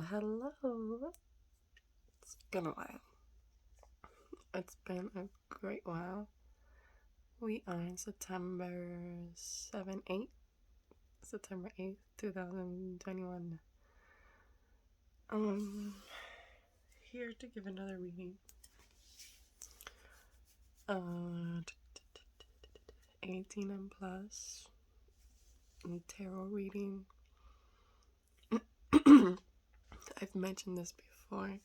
Hello. It's been a while. It's been a great while. We are in September 8th, 2021. Here to give another reading. 18 and plus. Tarot reading. I've mentioned this before.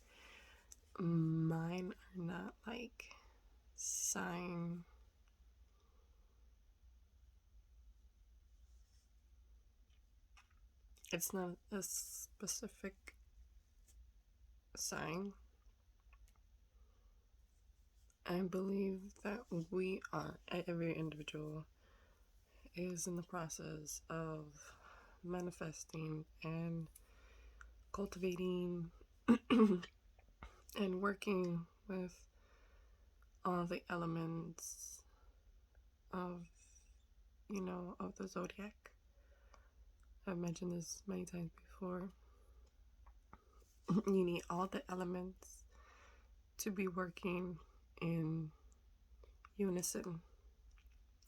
Mine are not like sign. It's not a specific sign. I believe that every individual is in the process of manifesting and cultivating and working with all the elements of the zodiac. I've mentioned this many times before. You need all the elements to be working in unison,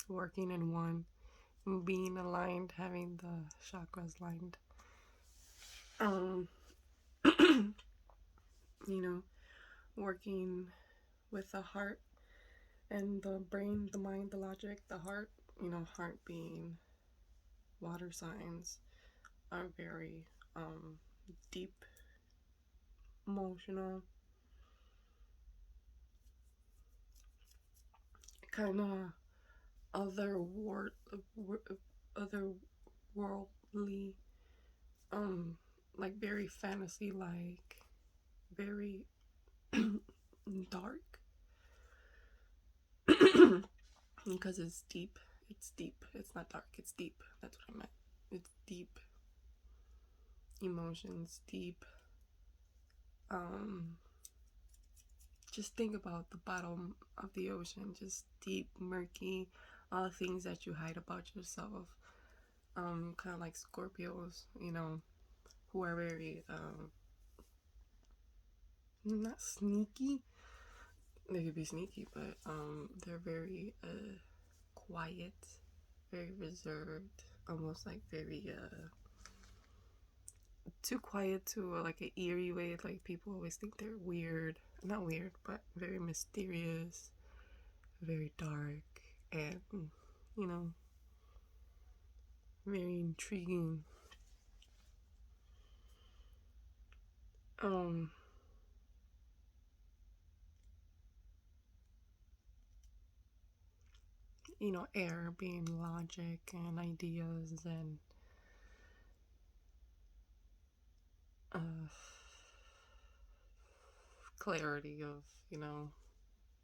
working in one, being aligned, having the chakras lined. Working with the heart and the brain, the mind, the logic, the heart. Heart being water signs are very deep, emotional, kind of otherworldly, like very fantasy, like very dark, because it's deep. It's not dark, it's deep. That's what I meant. It's deep emotions, deep. Just think about the bottom of the ocean, just deep, murky, all the things that you hide about yourself. Kind of like Scorpios, who are very not sneaky. They could be sneaky, but they're very quiet, very reserved, almost like very too quiet to like an eerie way. Like people always think they're weird. Not weird, but very mysterious, very dark, and very intriguing. Air being logic and ideas and clarity of,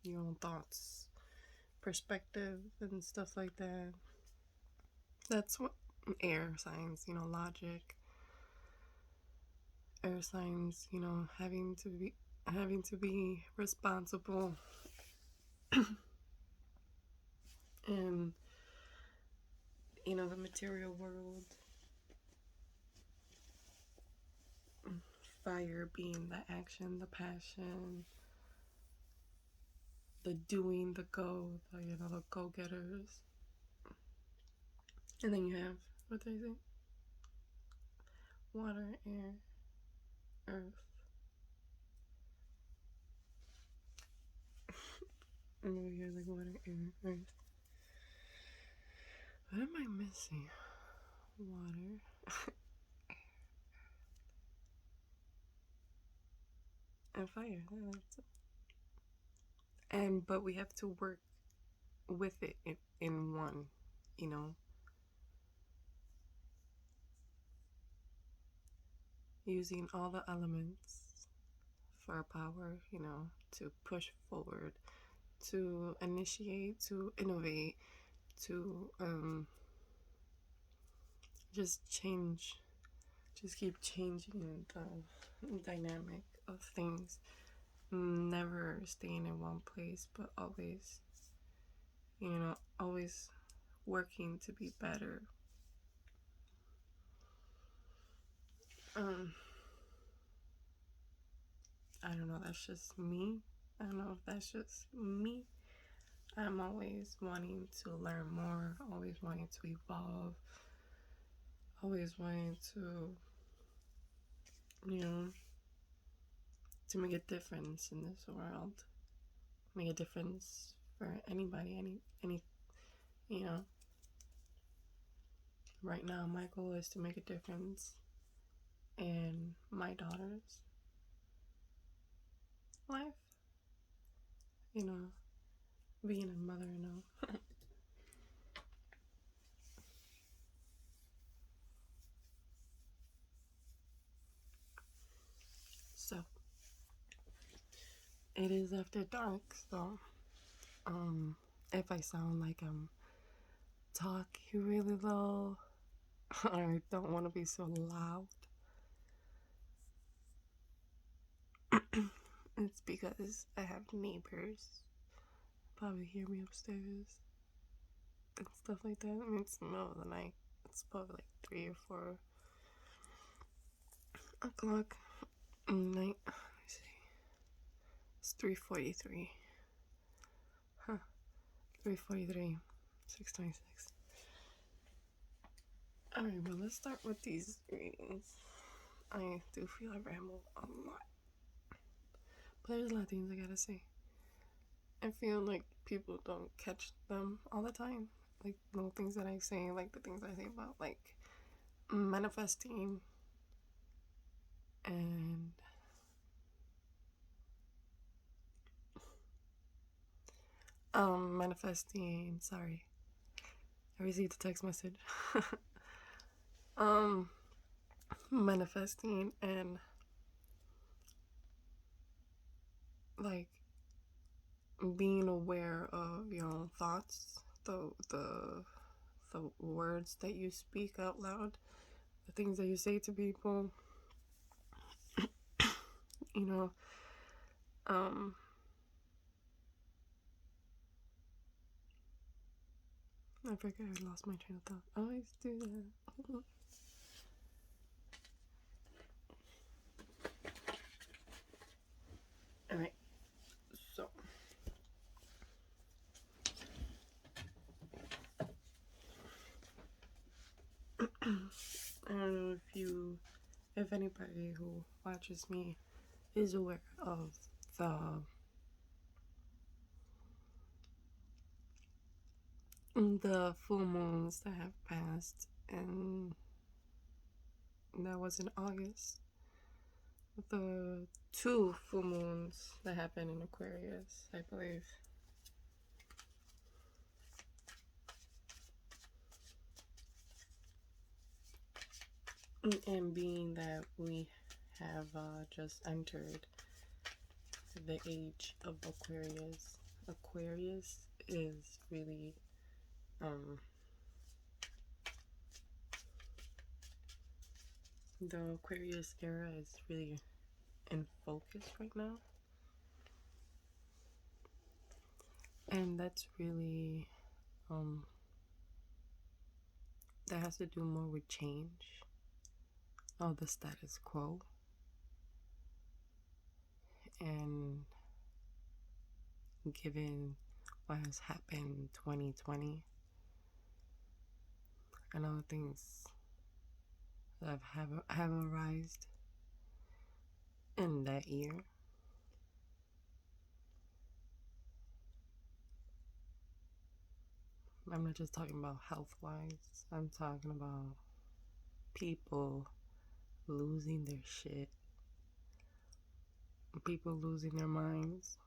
your own thoughts, perspective, and stuff like that. That's what air signs, logic. Air signs, having to be responsible in, the material world. Fire being the action, the passion, the doing, the the go-getters. And then you have, what did I say? Water, air, earth. And then you have like water, air, earth. What am I missing? Water. And fire. But we have to work with it in one, using all the elements for our power, to push forward, to initiate, to innovate, to just keep changing the dynamic of things. Never staying in one place, but always, always working to be better. I don't know, that's just me. I don't know if that's just me. I'm always wanting to learn more, always wanting to evolve, always wanting to, you know, to make a difference in this world, make a difference for anybody, any, you know. Right now, my goal is to make a difference in my daughter's life, you know, being a mother, you know. So, it is after dark, so, if I sound like I'm talking really low, I don't want to be so loud. It's because I have neighbors probably hear me upstairs and stuff like that. I mean, it's the middle of the night. It's probably like 3 or 4 o'clock in the night. Let me see. It's 3:43. Huh. 3:43. 6:26. Alright, well, let's start with these readings. I do feel I ramble a lot. But there's a lot of things I gotta say. I feel like people don't catch them all the time. Like little things that I say, like the things I say about like manifesting and manifesting, sorry. I received a text message. Manifesting and like being aware of your own thoughts, the words that you speak out loud, the things that you say to people, you know. I forget, I lost my train of thought. I always do that. Alright, so I don't know if anybody who watches me is aware of the full moons that have passed, and that was in August. The 2 full moons that happened in Aquarius, I believe. And being that we have just entered the age of Aquarius, Aquarius is really the Aquarius era is really in focus right now, and that's really that has to do more with change of the status quo and given what has happened in 2020 and other things that have arisen in that year. I'm not just talking about health wise, I'm talking about people losing their shit, people losing their minds,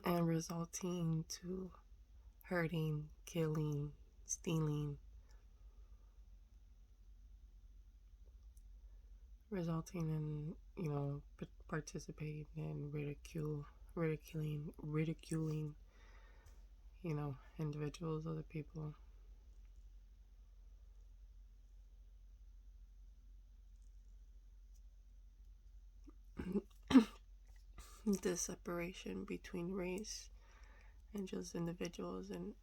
and resulting to hurting, killing, stealing, resulting in, you know, participating in ridiculing, you know, individuals, other people. This separation between race and just individuals, and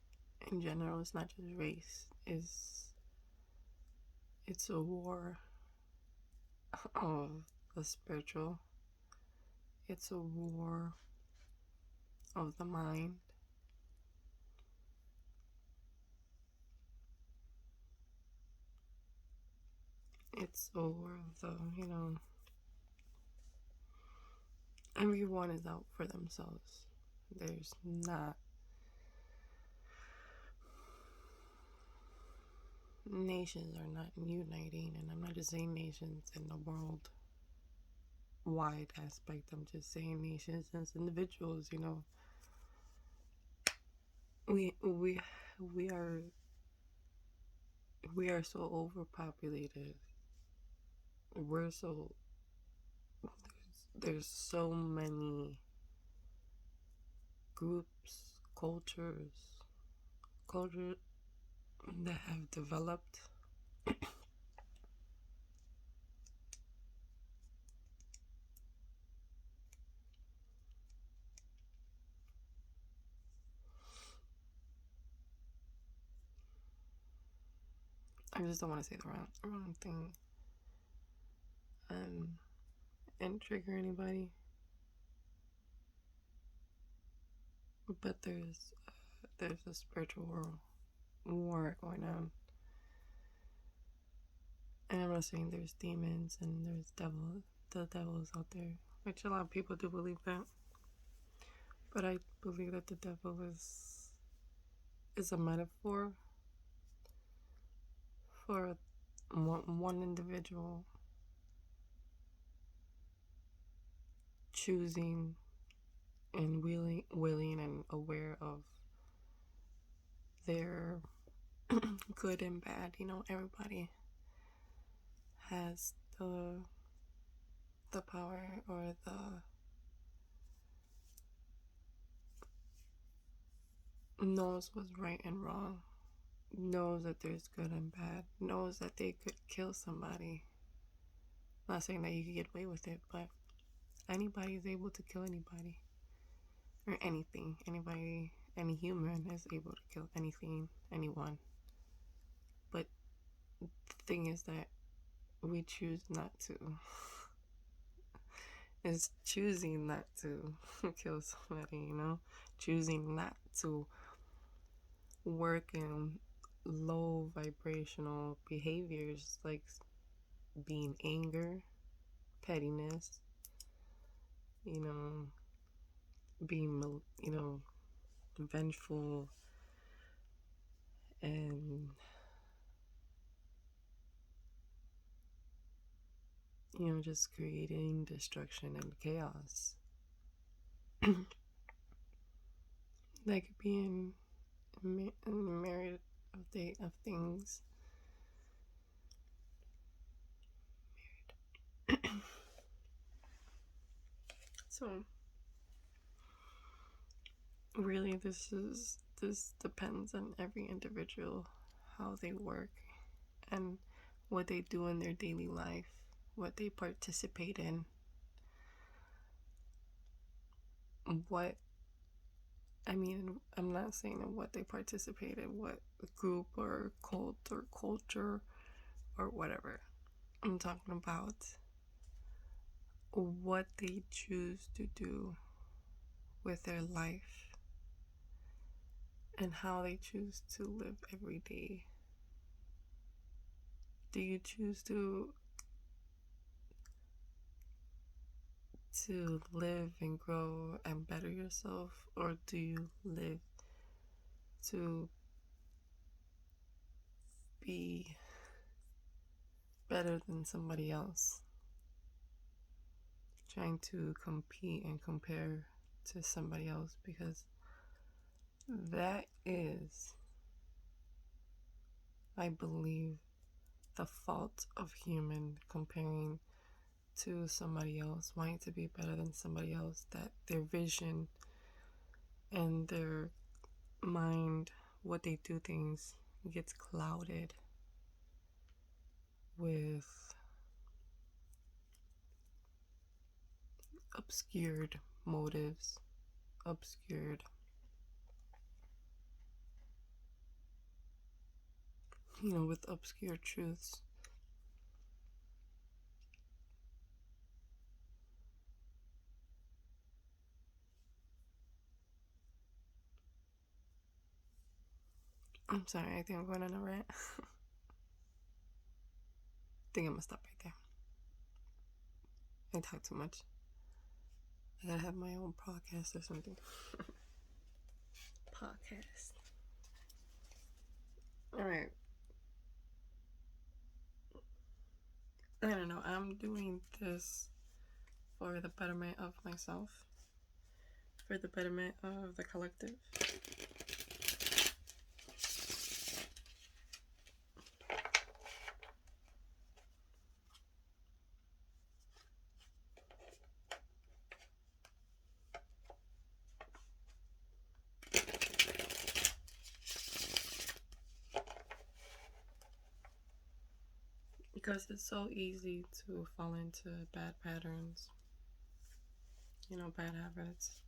in general, it's not just race, it's a war of a spiritual. It's a war of the mind. It's a war of the, everyone is out for themselves. There's not, nations are not uniting, and I'm not just saying nations in the world wide aspect. I'm just saying nations as individuals. We we we are we are so overpopulated. We're so there's so many groups, culture that have developed. I just don't want to say the wrong thing and trigger anybody. But there's a spiritual war going on, and I'm not saying there's demons and there's the devils out there, which a lot of people do believe that. But I believe that the devil is a metaphor for one individual choosing and willing and aware of their good and bad. Everybody has the power or the knows what's right and wrong, knows that there's good and bad, knows that they could kill somebody. I'm not saying that you could get away with it, but anybody is able to kill anybody or anything. Any human is able to kill anything, anyone. But the thing is that we choose not to. Is choosing not to kill somebody, choosing not to work in low vibrational behaviors like being anger, pettiness, being, vengeful, and, just creating destruction and chaos. That could be in a myriad of things. So really, this depends on every individual, how they work and what they do in their daily life, what they participate in, what I'm not saying what they participate in, what group or cult or culture or whatever. I'm talking about what they choose to do with their life and how they choose to live every day. Do you choose to live and grow and better yourself, or do you live to be better than somebody else, trying to compete and compare to somebody else? Because that is, I believe, the fault of human, comparing to somebody else, wanting to be better than somebody else, that their vision and their mind, what they do things, gets clouded with obscured motives, with obscure truths. I'm sorry, I think I'm going on a rant. I think I'm gonna stop right there. I talk too much. I gotta have my own podcast or something. Podcast. Alright. I don't know. I'm doing this for the betterment of myself, for the betterment of the collective. Because it's so easy to fall into bad patterns, bad habits,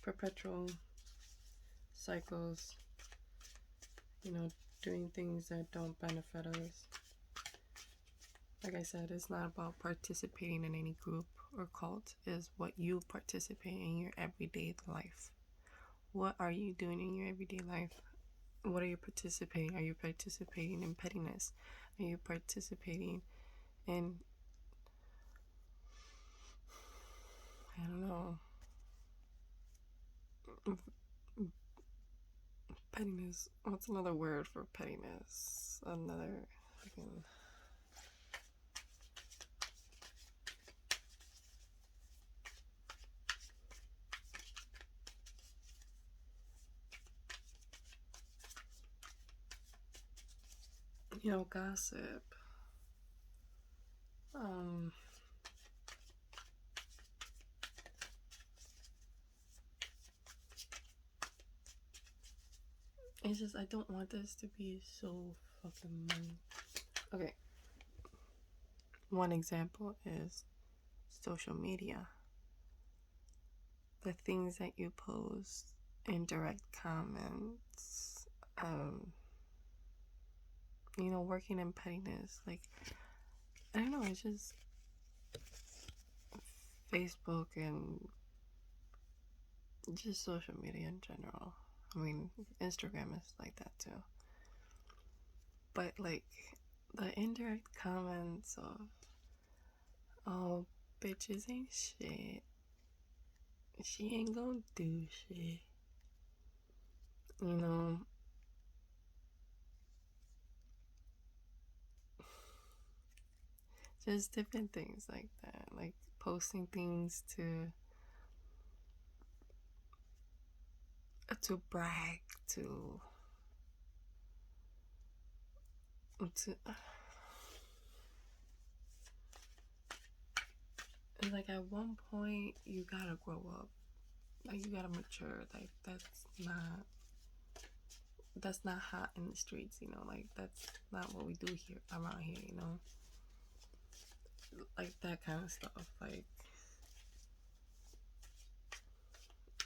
perpetual cycles, doing things that don't benefit us. Like I said, it's not about participating in any group or cult, it's what you participate in your everyday life. What are you doing in your everyday life? What are you participating? Are you participating in pettiness? Are you participating in, I don't know, pettiness? What's another word for pettiness? Another fucking... gossip. It's just, I don't want this to be so fucking money. Okay. One example is social media. The things that you post in direct comments, working in pettiness. Like, I don't know, it's just Facebook and just social media in general. I mean, Instagram is like that too. But like the indirect comments of, oh, bitches ain't shit. She ain't gonna do shit. Just different things like that. Like posting things to brag, to and like at one point you gotta grow up. Like you gotta mature. Like that's not hot in the streets, like that's not what we do here around here, like that kind of stuff. Like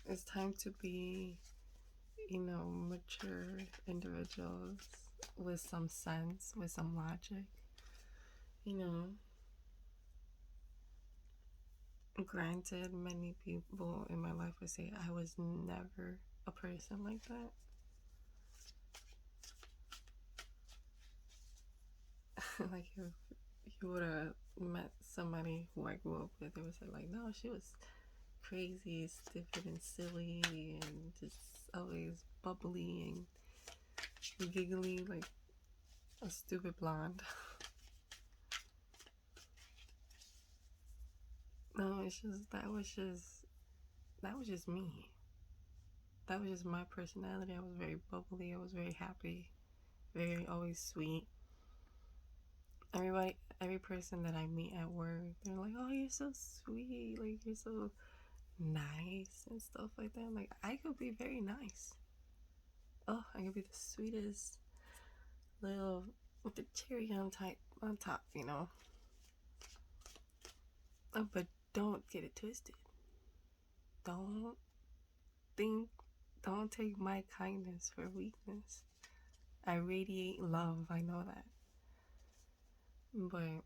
it's time to be, mature individuals with some sense, with some logic, Granted, many people in my life would say I was never a person like that. Like if you would have met somebody who I grew up with, they would say like, no, she was crazy, stupid, and silly, and just always bubbly and giggly like a stupid blonde. No, it's just that was just me. That was just my personality. I was very bubbly. I was very happy, very always sweet. Every person that I meet at work, they're like, "Oh, you're so sweet. Like you're so nice and stuff like that." Like I could be very nice. Oh, I could be the sweetest little with the cherry on top, Oh, but don't get it twisted. Don't think. Don't take my kindness for weakness. I radiate love. I know that. But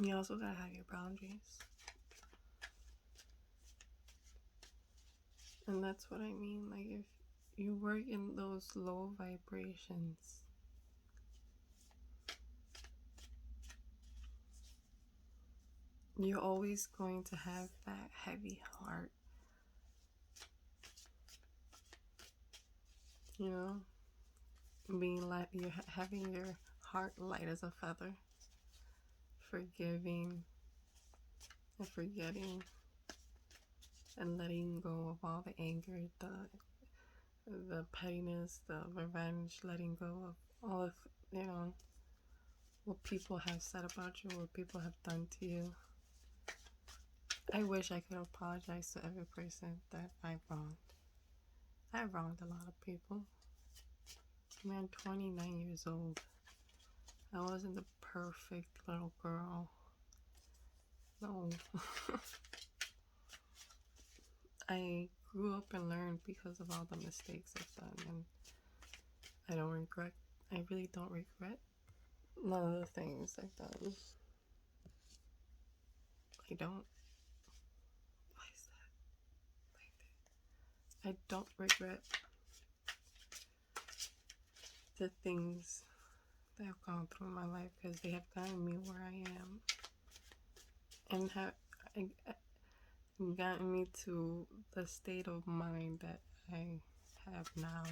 You also gotta have your boundaries. And that's what I mean. Like, if you work in those low vibrations, you're always going to have that heavy heart. You know? Being like, you're having your heart light as a feather. Forgiving and forgetting and letting go of all the anger, the pettiness, the revenge, letting go of all of, you know, what people have said about you, what people have done to you. I wish I could apologize to every person that I wronged. I wronged a lot of people. I mean, I'm 29 years old. I wasn't the perfect little girl. No. I grew up and learned because of all the mistakes I've done, and I don't regret. I really don't regret none of the things I've done. I don't. Why is that? I don't regret the things that have gone through my life because they have gotten me where I am, and have gotten me to the state of mind that I have now.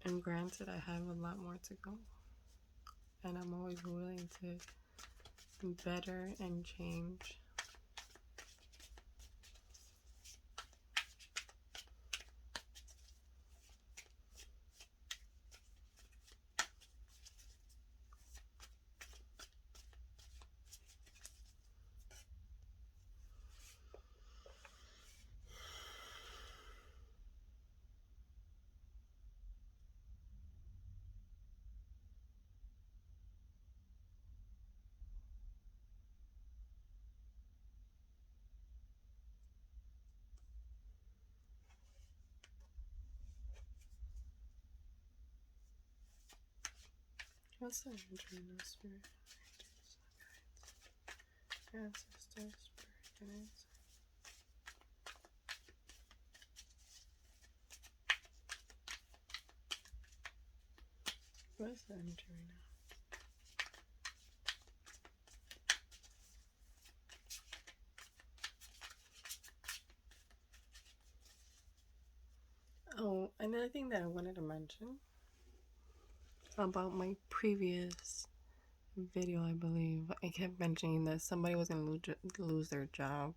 And granted, I have a lot more to go, and I'm always willing to better and change. What's that entry in the spirit? Ancestors, spirit guides. What's that entry right now? Oh, another thing that I wanted to mention about my previous video, I believe I kept mentioning that somebody was going to lose their job,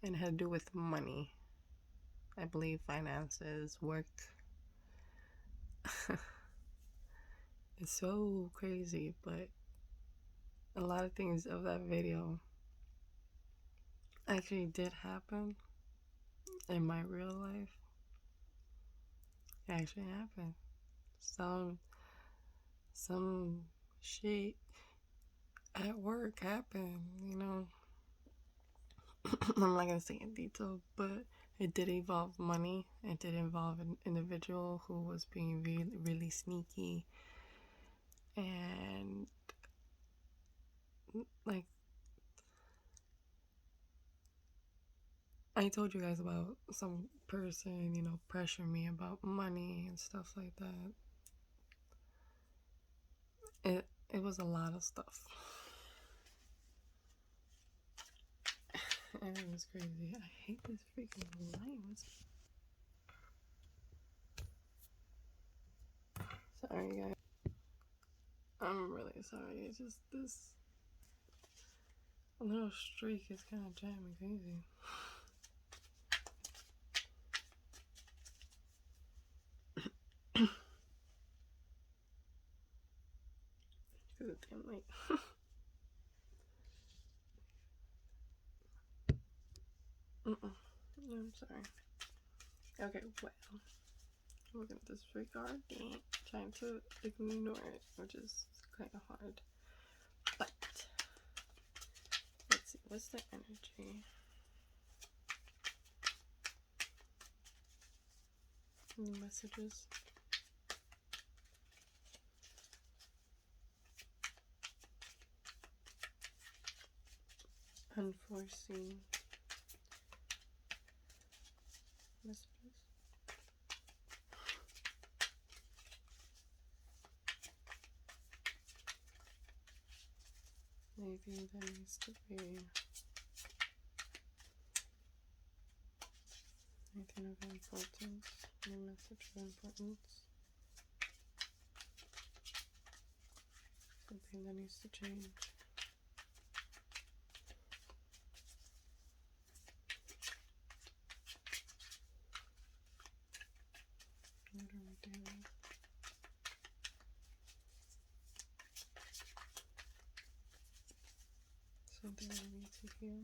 and it had to do with money. I believe finances, work. It's so crazy, but a lot of things of that video actually did happen in my real life. It actually happened. Some shit at work happened, you know. I'm not gonna say in detail, but it did involve money. It did involve an individual who was being really, really sneaky, and like I told you guys about some person, you know, pressure me about money and stuff like that. It was a lot of stuff. And it was crazy. I hate this freaking light. Sorry, guys. I'm really sorry. It's just this little streak is kind of driving me crazy. Because it's damn late. I'm sorry. Okay, well, we're gonna disregard that. Trying to ignore it, which is kind of hard. But let's see, what's the energy? Any messages? unforeseen messages. Anything that needs to be, anything of importance, any message of importance, something that needs to change. What are we doing? Something I need to heal.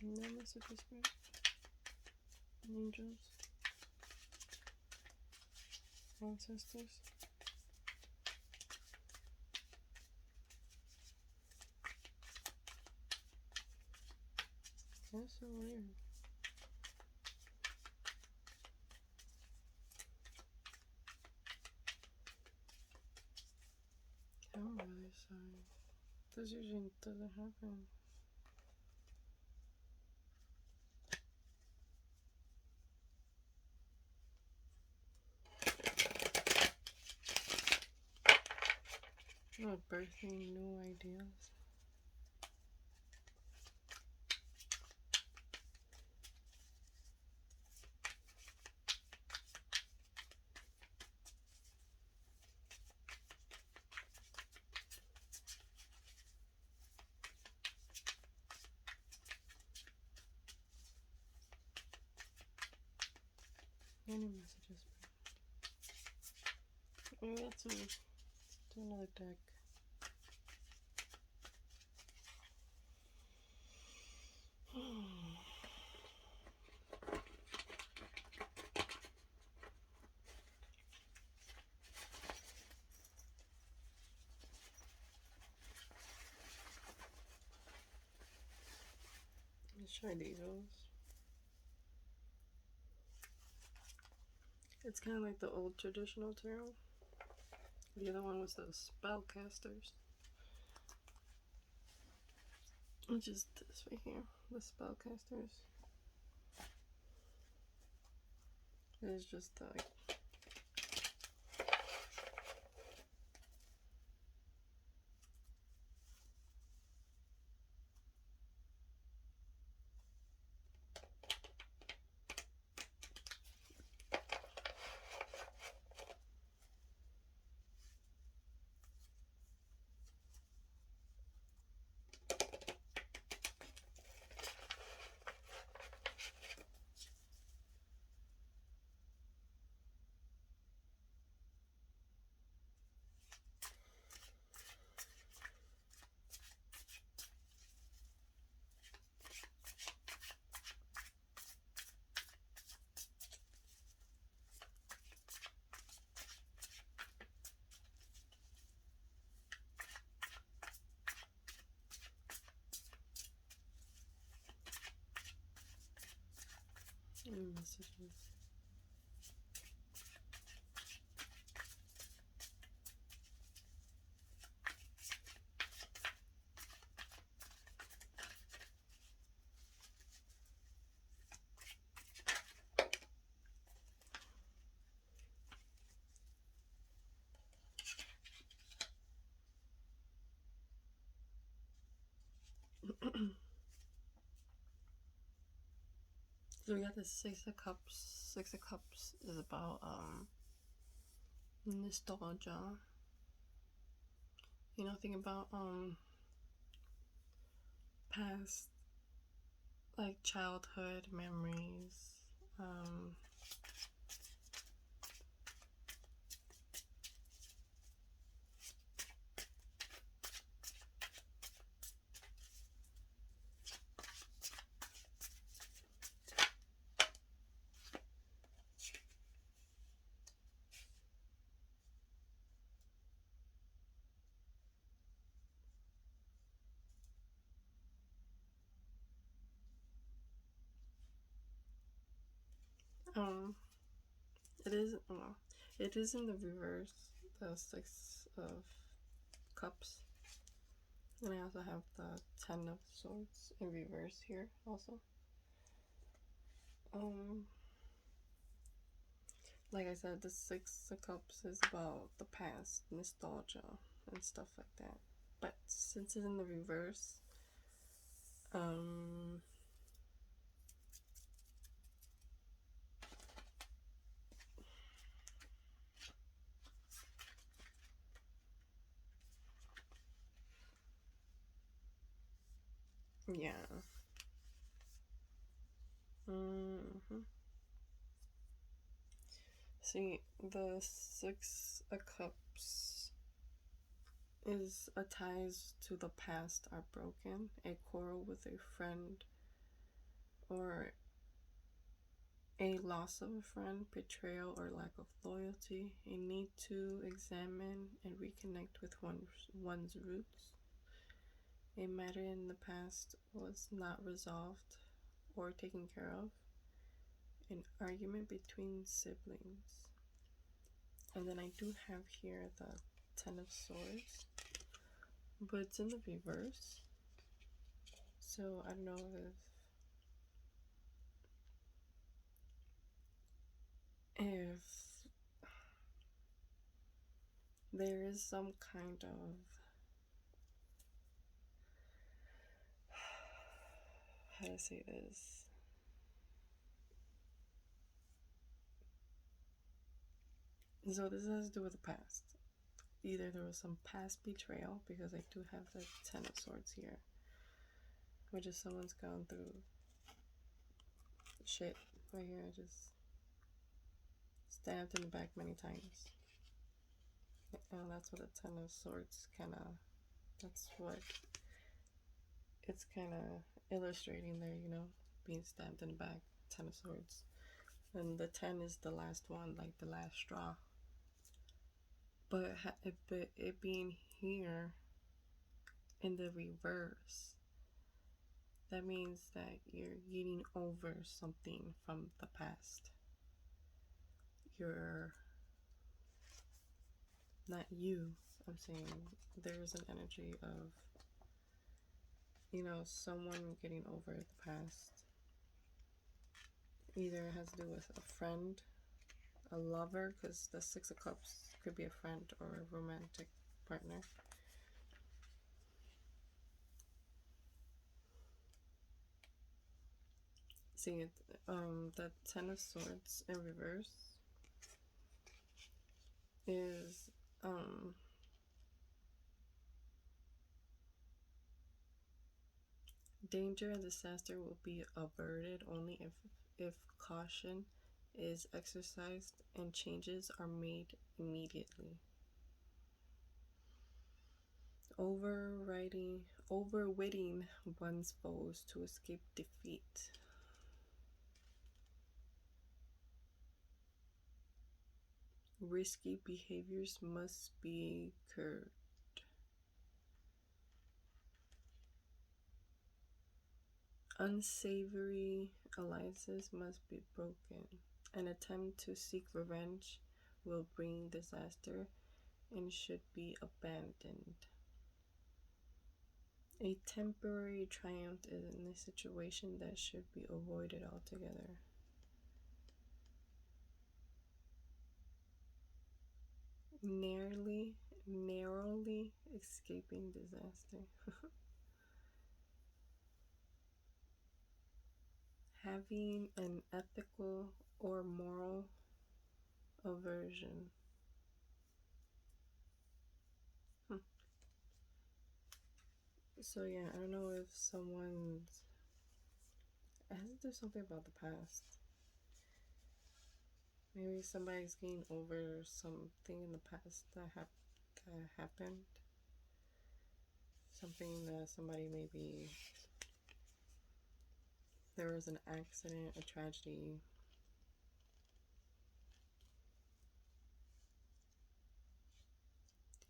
No messages, right? Angels, ancestors. That's so weird. I'm really sorry. This usually doesn't happen. Not birthing new ideas. Any messages? Oh, let's do another deck. Let's try these ones. It's kind of like the old traditional tarot. The other one was the spellcasters, which is this right here, the spellcasters. It's just like any messages. So we got the Six of Cups. Six of Cups is about nostalgia. Think about past like childhood memories. Um, um, it is well, it is in the reverse, the Six of Cups, and I also have the Ten of Swords in reverse here also. Um, like I said, the Six of Cups is about the past, nostalgia, and stuff like that. But since it's in the reverse, um, yeah. See, the Six of Cups is a ties to the past are broken, a quarrel with a friend, or a loss of a friend, betrayal or lack of loyalty, a need to examine and reconnect with one's roots, a matter in the past was not resolved or taken care of, an argument between siblings. And then I do have here the Ten of Swords, but it's in the reverse. So I don't know if there is some kind of how to say this. So this has to do with the past. Either there was some past betrayal, because I do have the Ten of Swords here, which is someone's gone through shit right here, just stabbed in the back many times. And that's what the Ten of Swords that's what it's kind of illustrating there, being stabbed in the back, Ten of Swords. And the 10 is the last one, like the last straw. But it being here in the reverse, that means that you're getting over something from the past. You're not you. I'm saying there's an energy of, someone getting over the past. Either it has to do with a friend, a lover, because the Six of Cups could be a friend or a romantic partner. See, the Ten of Swords in reverse is danger and disaster will be averted only if caution is exercised and changes are made immediately. Overwitting one's foes to escape defeat. Risky behaviors must be curbed. Unsavory alliances must be broken. An attempt to seek revenge will bring disaster and should be abandoned. A temporary triumph is in a situation that should be avoided altogether. Narrowly escaping disaster. Having an ethical or moral aversion. So yeah, I don't know if someone's has to do something about the past. Maybe somebody's getting over something in the past that happened. Something that somebody maybe there was an accident, a tragedy.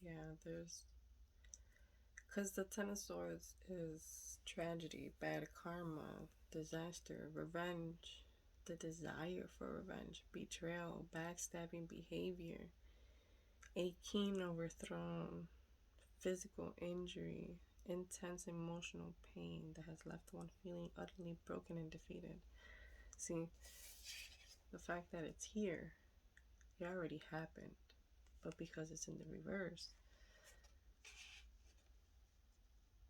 Yeah, there's because the Ten of Swords is tragedy, bad karma, disaster, revenge, the desire for revenge, betrayal, backstabbing behavior, a keen overthrown, physical injury, intense emotional pain that has left one feeling utterly broken and defeated. See, the fact that it's here, it already happened, but because it's in the reverse,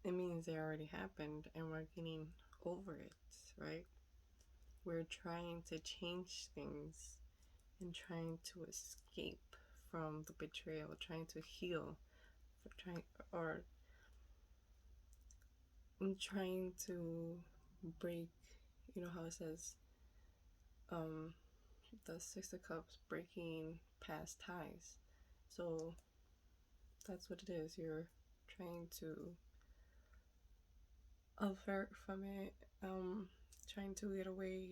it means it already happened and we're getting over it, right? We're trying to change things and trying to escape from the betrayal, trying to heal, trying or trying to break. You know how it says, the Six of Cups, breaking past ties. So that's what it is. You're trying to avert from it, trying to get away.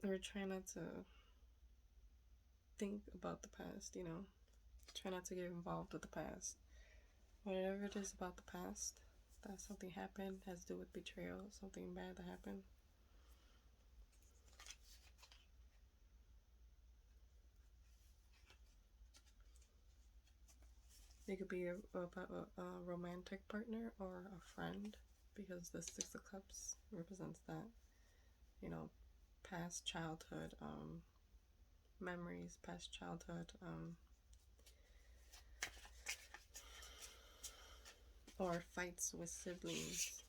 Or try not to think about the past. Try not to get involved with the past. Whatever it is about the past, that something happened, has to do with betrayal, something bad that happened. It could be about a romantic partner or a friend, because the Six of Cups represents that. Past childhood memories, past childhood, or fights with siblings.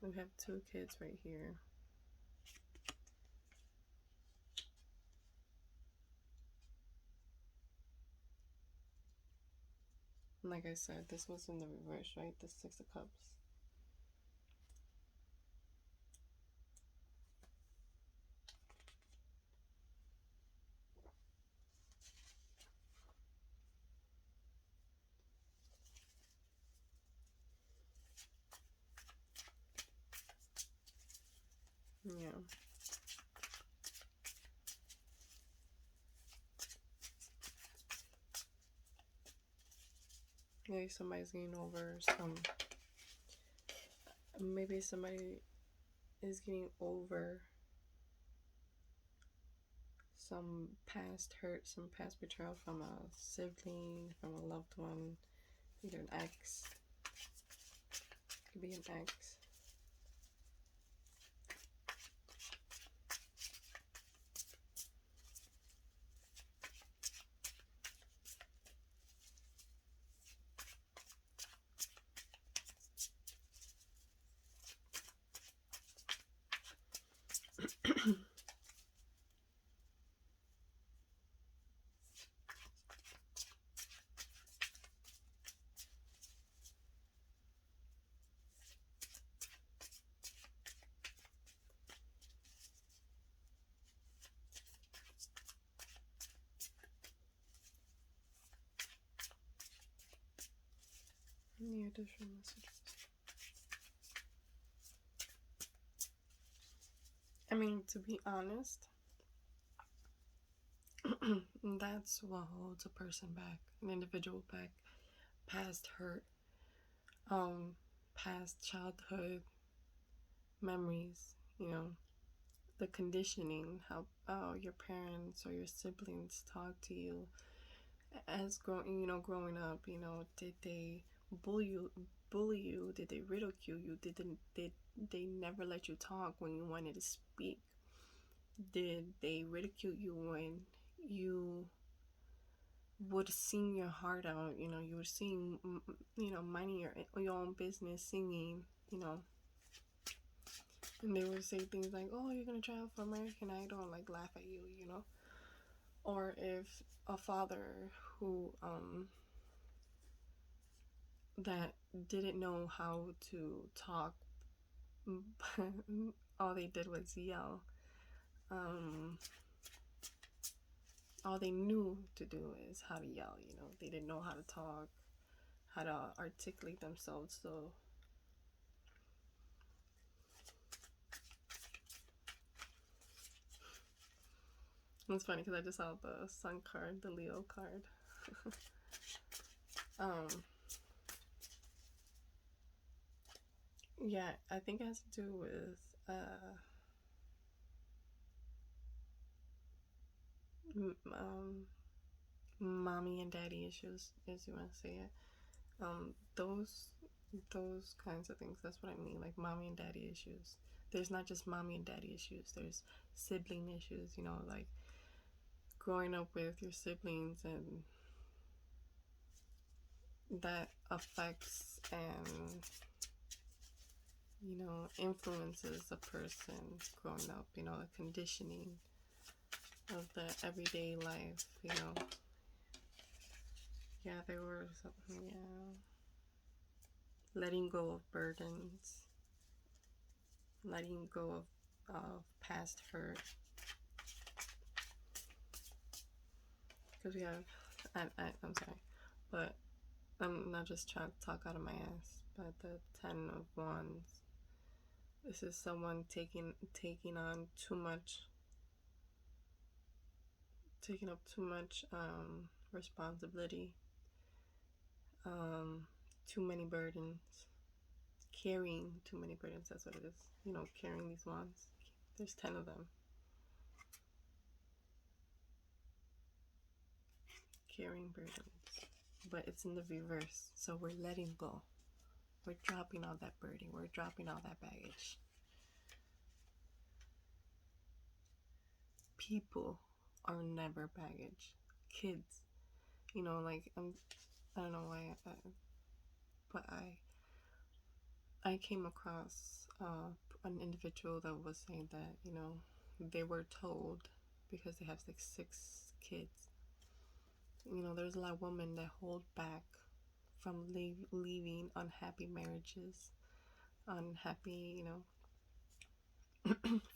We have two kids right here. And like I said, this was in the reverse, right? The Six of Cups. Yeah. Maybe somebody's getting over some. Maybe somebody is getting over some past hurt, some past betrayal from a sibling, from a loved one, either an ex. It could be an ex. Any additional messages? I mean, to be honest, that's what holds a person back, an individual back. Past hurt, past childhood memories, the conditioning, how your parents or your siblings talk to you as growing up. Did they bully you? Did they ridicule you? Did they never let you talk when you wanted to speak? Did they ridicule you when you would sing your heart out? You would sing, minding your own business, singing, and they would say things like, "Oh, you're gonna try out for American Idol," and like laugh at you. Or if a father who that didn't know how to talk. All they did was yell. Um, all they knew to do is how to yell. They didn't know how to talk, how to articulate themselves. So it's funny because I just saw the Sun card, the Leo card. Yeah, I think it has to do with mommy and daddy issues, as you want to say it. Those kinds of things. That's what I mean, like mommy and daddy issues. There's not just mommy and daddy issues. There's sibling issues. Like growing up with your siblings, and that affects and influences a person growing up. The conditioning of the everyday life. Yeah, there were something. Yeah, letting go of burdens, letting go of past hurt. Because we have, I'm sorry, but I'm not just trying to talk out of my ass, but the 10 of Wands. This is someone taking on too much, taking up too much responsibility, too many burdens, carrying too many burdens. That's what it is. Carrying these wands. There's 10 of them. Carrying burdens, but it's in the reverse. So we're letting go. We're dropping all that burden. We're dropping all that baggage. People are never baggage. Kids, like I don't know why, but I came across an individual that was saying that they were told, because they have like 6 kids. There's a lot of women that hold back from leaving unhappy marriages, unhappy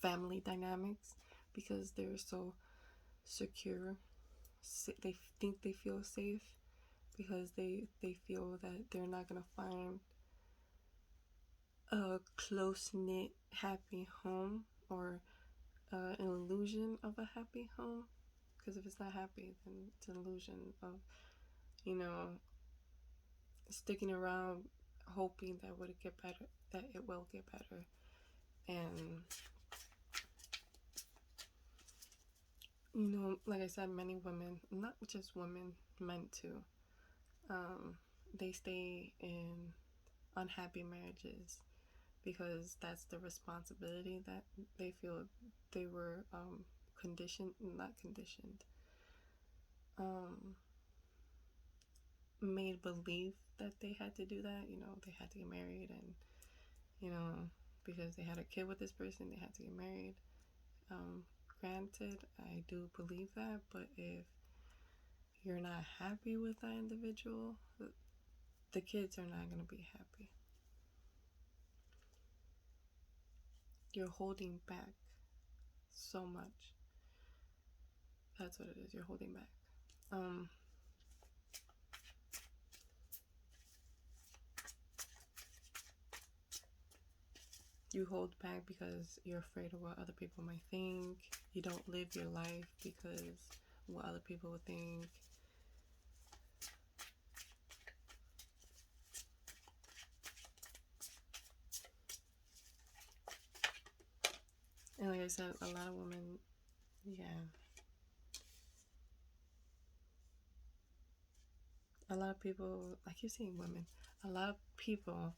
family dynamics, because they're so secure. They think they feel safe because they feel that they're not gonna find a close-knit happy home, or an illusion of a happy home. Because if it's not happy, then it's an illusion of sticking around hoping that it will get better. And like I said, many women, not just women, men too, they stay in unhappy marriages because that's the responsibility that they feel they were not conditioned, made believe that they had to do that. They had to get married, and because they had a kid with this person, they had to get married. Granted, I do believe that, but if you're not happy with that individual, the kids are not going to be happy. You're holding back so much. That's what it is. You're holding back. You hold back because you're afraid of what other people might think. You don't live your life because what other people would think. And like I said, a lot of women, yeah. A lot of people, I keep saying women, a lot of people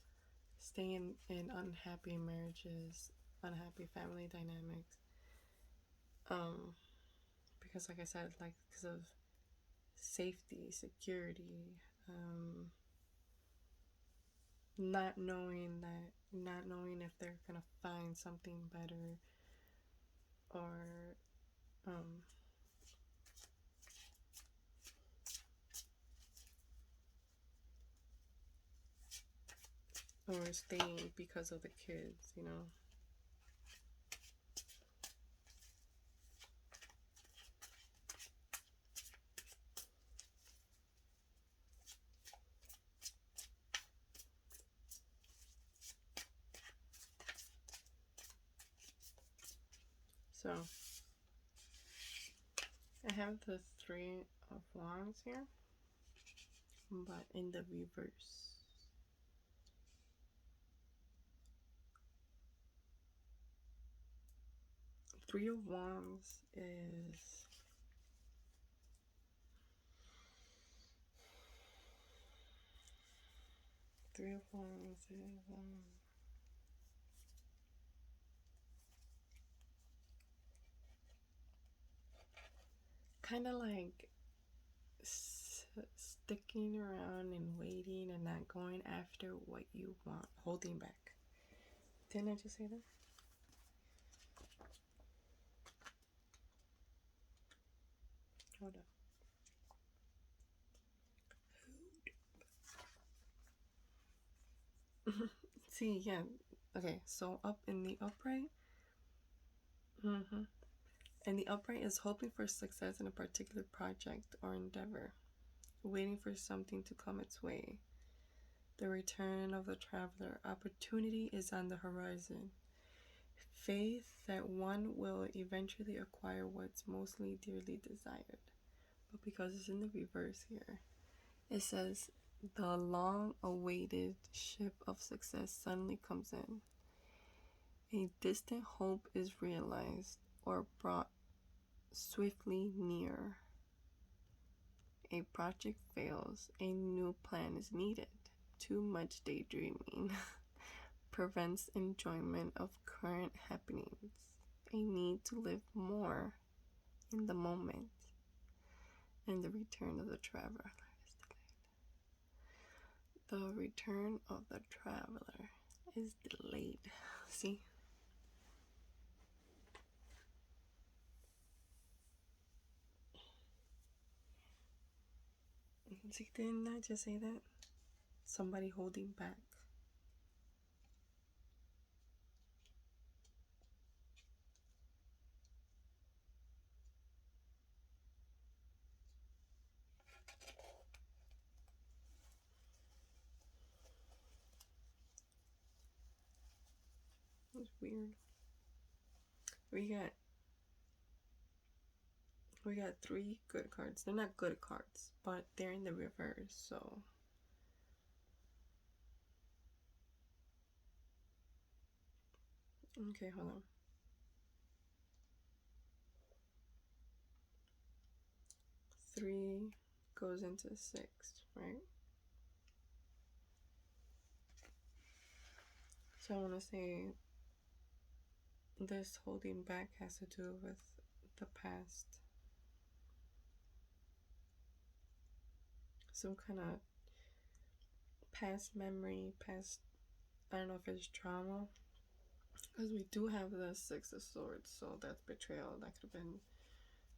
stay in unhappy marriages, unhappy family dynamics. Because like I said, like because of safety, security, not knowing if they're gonna find something better, or or staying because of the kids, you know. So I have the Three of Wands here, but in the reverse. Three of Wands is kind of like sticking around and waiting and not going after what you want, holding back. Didn't I just say that? Hold on. See, yeah. Okay, so up in the upright. And the upright is hoping for success in a particular project or endeavor, waiting for something to come its way. The return of the traveler. Opportunity is on the horizon. Faith that one will eventually acquire what's mostly dearly desired. But because it's in the reverse here, it says the long-awaited ship of success suddenly comes in. A distant hope is realized or brought swiftly near. A project fails, a new plan is needed. Too much daydreaming prevents enjoyment of current happenings. A need to live more in the moment. And the return of the traveler is delayed. The return of the traveler is delayed. See? See, didn't I just say that? Somebody holding back. It's weird. We got three good cards. They're not good cards, but they're in the reverse, so okay, hold on. 3 goes into 6, right? So I want to say this holding back has to do with the past. Some kind of past memory, past, I don't know if it's trauma. Because we do have the Six of Swords, so that's betrayal. That could have been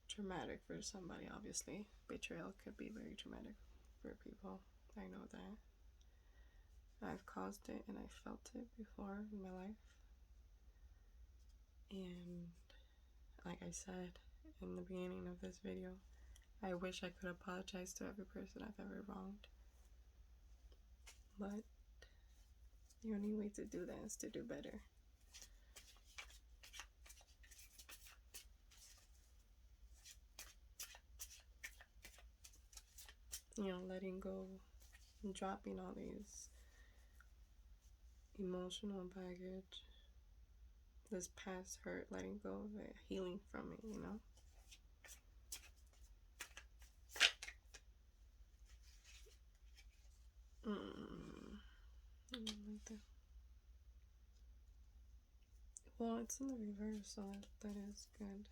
traumatic for somebody, obviously. Betrayal could be very traumatic for people. I know that. I've caused it and I felt it before in my life. And like I said in the beginning of this video, I wish I could apologize to every person I've ever wronged. But the only way to do that is to do better. You know, letting go and dropping all these emotional baggage, this past hurt, letting go of it, healing from it, you know? I don't like that. Well, it's in the reverse, so that is good.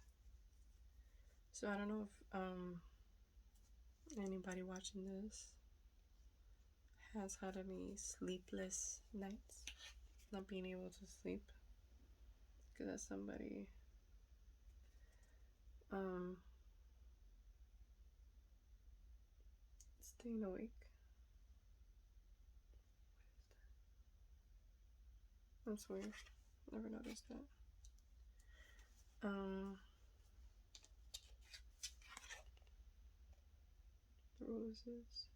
So I don't know if anybody watching this has had any sleepless nights, not being able to sleep, because that's somebody staying awake. That's weird. Never noticed that. Roses.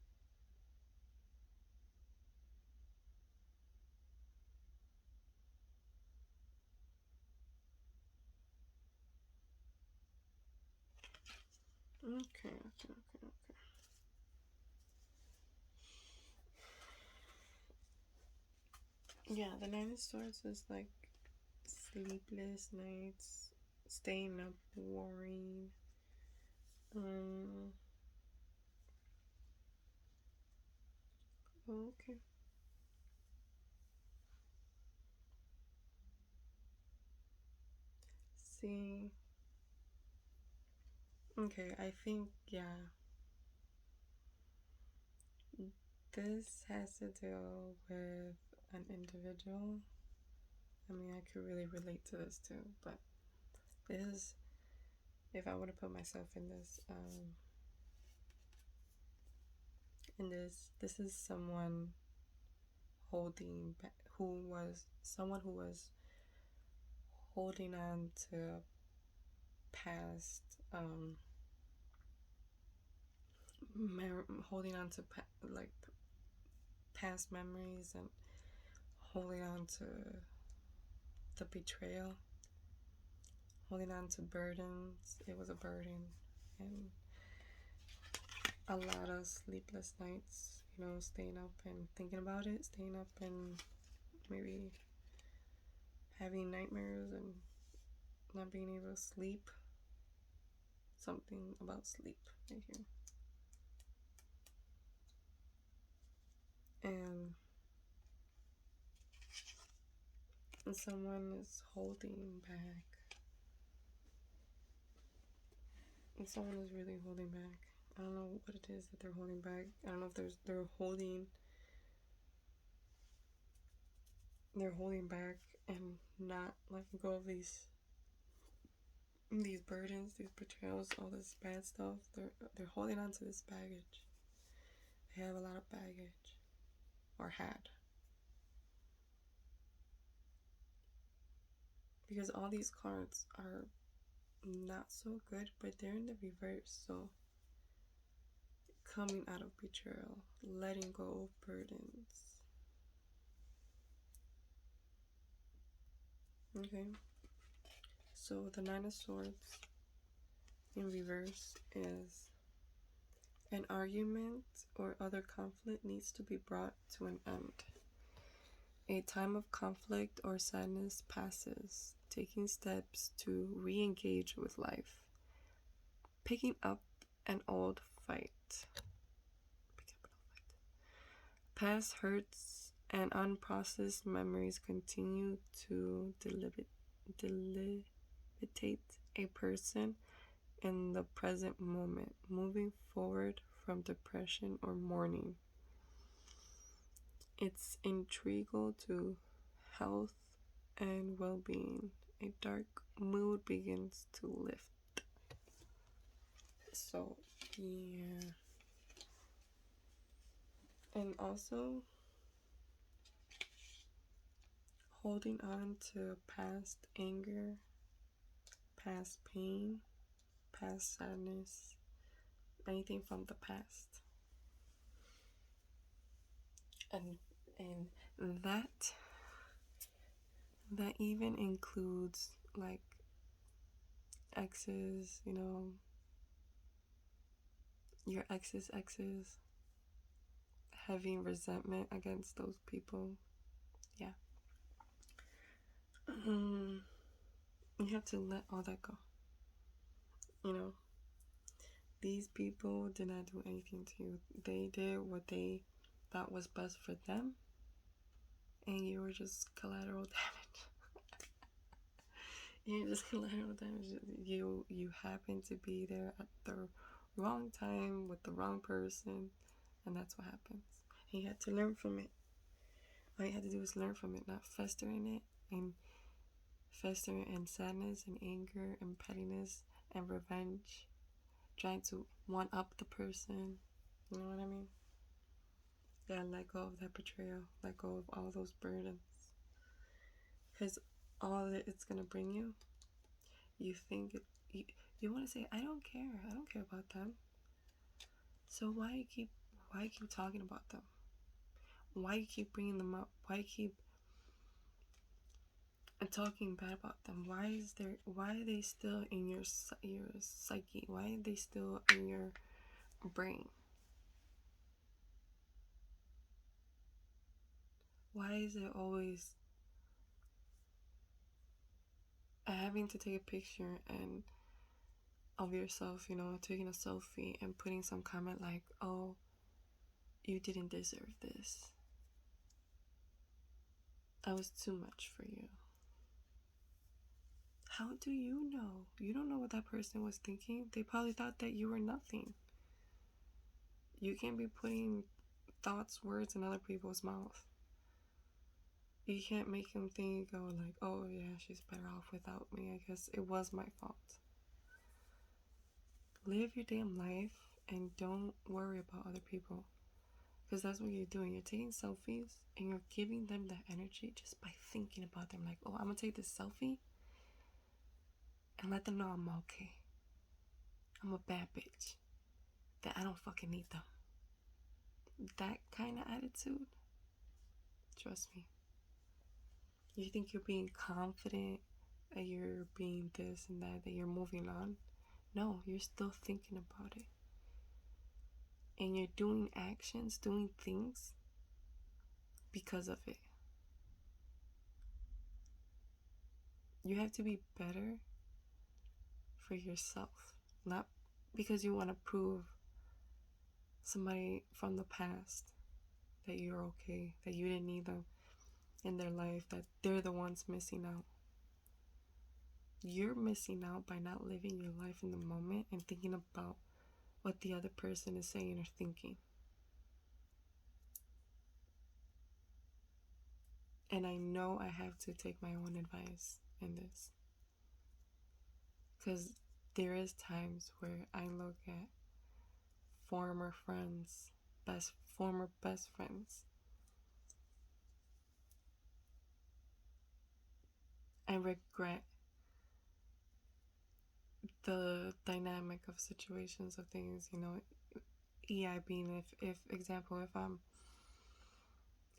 Okay. Yeah, the Nine of Swords is like sleepless nights, staying up, worrying. Okay. See. Okay, I think, yeah. This has to do with an individual. I mean, I could really relate to this too, but this is, if I were to put myself in this is someone holding back, who was holding on to past, holding on to like past memories, and holding on to the betrayal, holding on to burdens. It was a burden, and a lot of sleepless nights, staying up and thinking about it, staying up and maybe having nightmares and not being able to sleep. Something about sleep right here. And someone is holding back. And someone is really holding back. I don't know what it is that they're holding back. I don't know if they're holding back and not letting go of these burdens, these betrayals, all this bad stuff. They're holding on to this baggage. They have a lot of baggage, or had, because all these cards are not so good, but they're in the reverse. So coming out of betrayal, letting go of burdens. Okay, so the Nine of Swords in reverse is an argument or other conflict needs to be brought to an end. A time of conflict or sadness passes, taking steps to re-engage with life. Picking up an old fight. Past hurts and unprocessed memories continue to debilitate a person in the present moment, moving forward from depression or mourning. It's integral to health and well-being. A dark mood begins to lift. So, yeah. And also, holding on to past anger, past pain, past sadness, anything from the past. And that even includes like exes, your exes, having resentment against those people. Yeah. You have to let all that go. These people did not do anything to you. They did what they thought was best for them, and you were just collateral damage. You're just collateral damage. You happen to be there at the wrong time with the wrong person, and that's what happens. And you had to learn from it. All you had to do was learn from it, not fester in it, and fester in sadness and anger and pettiness and revenge, trying to one up the person. You know what I mean? Yeah, let go of that betrayal. Let go of all those burdens. Because all that it's gonna bring you, you think it, you want to say, I don't care. I don't care about them. So why keep talking about them? Why you keep bringing them up? Why you keep talking bad about them? Why are they still in your psyche? Why are they still in your brain? Why is it always having to take a picture and of yourself, taking a selfie and putting some comment like, oh, you didn't deserve this. I was too much for you. How do you know? You don't know what that person was thinking. They probably thought that you were nothing. You can't be putting thoughts, words in other people's mouth. You can't make them think, go like, oh yeah, she's better off without me. I guess it was my fault. Live your damn life and don't worry about other people. Because that's what you're doing. You're taking selfies and you're giving them that energy just by thinking about them. Like, oh, I'm going to take this selfie and let them know I'm okay. I'm a bad bitch. That I don't fucking need them. That kind of attitude, trust me. You think you're being confident, that you're being this and that you're moving on. No, you're still thinking about it. And you're doing actions, doing things because of it. You have to be better for yourself, not because you want to prove somebody from the past that you're okay, that you didn't need them in their life, that they're the ones missing out. You're missing out by not living your life in the moment and thinking about what the other person is saying or thinking. And I know I have to take my own advice in this. Because there is times where I look at former friends, former best friends. I regret the dynamic of situations of things, EI being if example,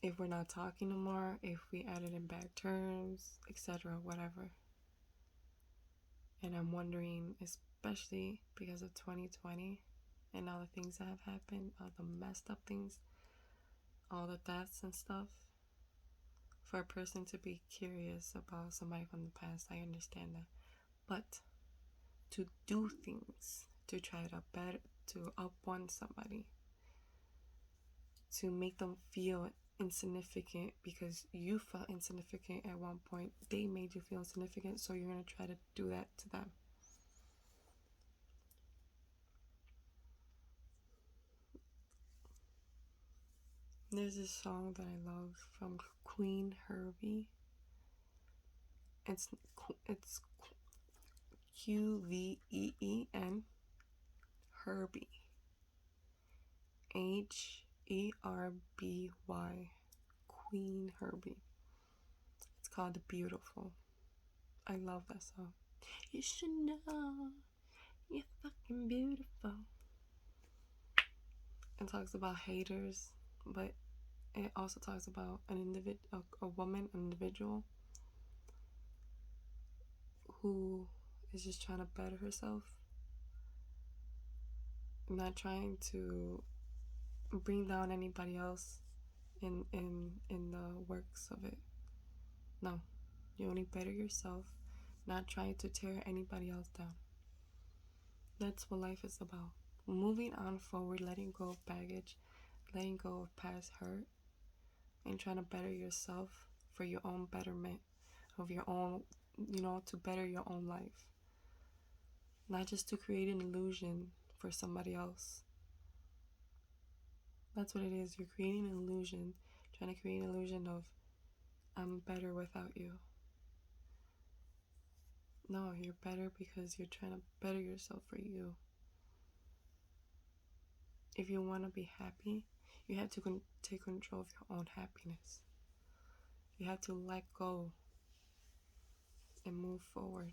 if we're not talking no more, if we added in bad terms, etc., whatever. And I'm wondering, especially because of 2020 and all the things that have happened, all the messed up things, all the deaths and stuff, for a person to be curious about somebody from the past, I understand that. But to do things to try to up one somebody, to make them feel insignificant because you felt insignificant at one point, they made you feel insignificant, so you're going to try to do that to them. There's this song that I love from Queen Herbie. It's Qveen Herbie, Herby, Queen Herbie. It's called Beautiful. I love that song. You should know you're fucking beautiful. It talks about haters, but it also talks about a woman, an individual who is just trying to better herself, not trying to bring down anybody else in the works of it. No, you only better yourself, not trying to tear anybody else down. That's what life is about. Moving on forward, letting go of baggage, letting go of past hurt, and trying to better yourself for your own betterment of your own, to better your own life. Not just to create an illusion for somebody else. That's what it is. You're creating an illusion, trying to create an illusion of, I'm better without you. No, you're better because you're trying to better yourself for you. If you want to be happy, you have to take control of your own happiness. You have to let go and move forward.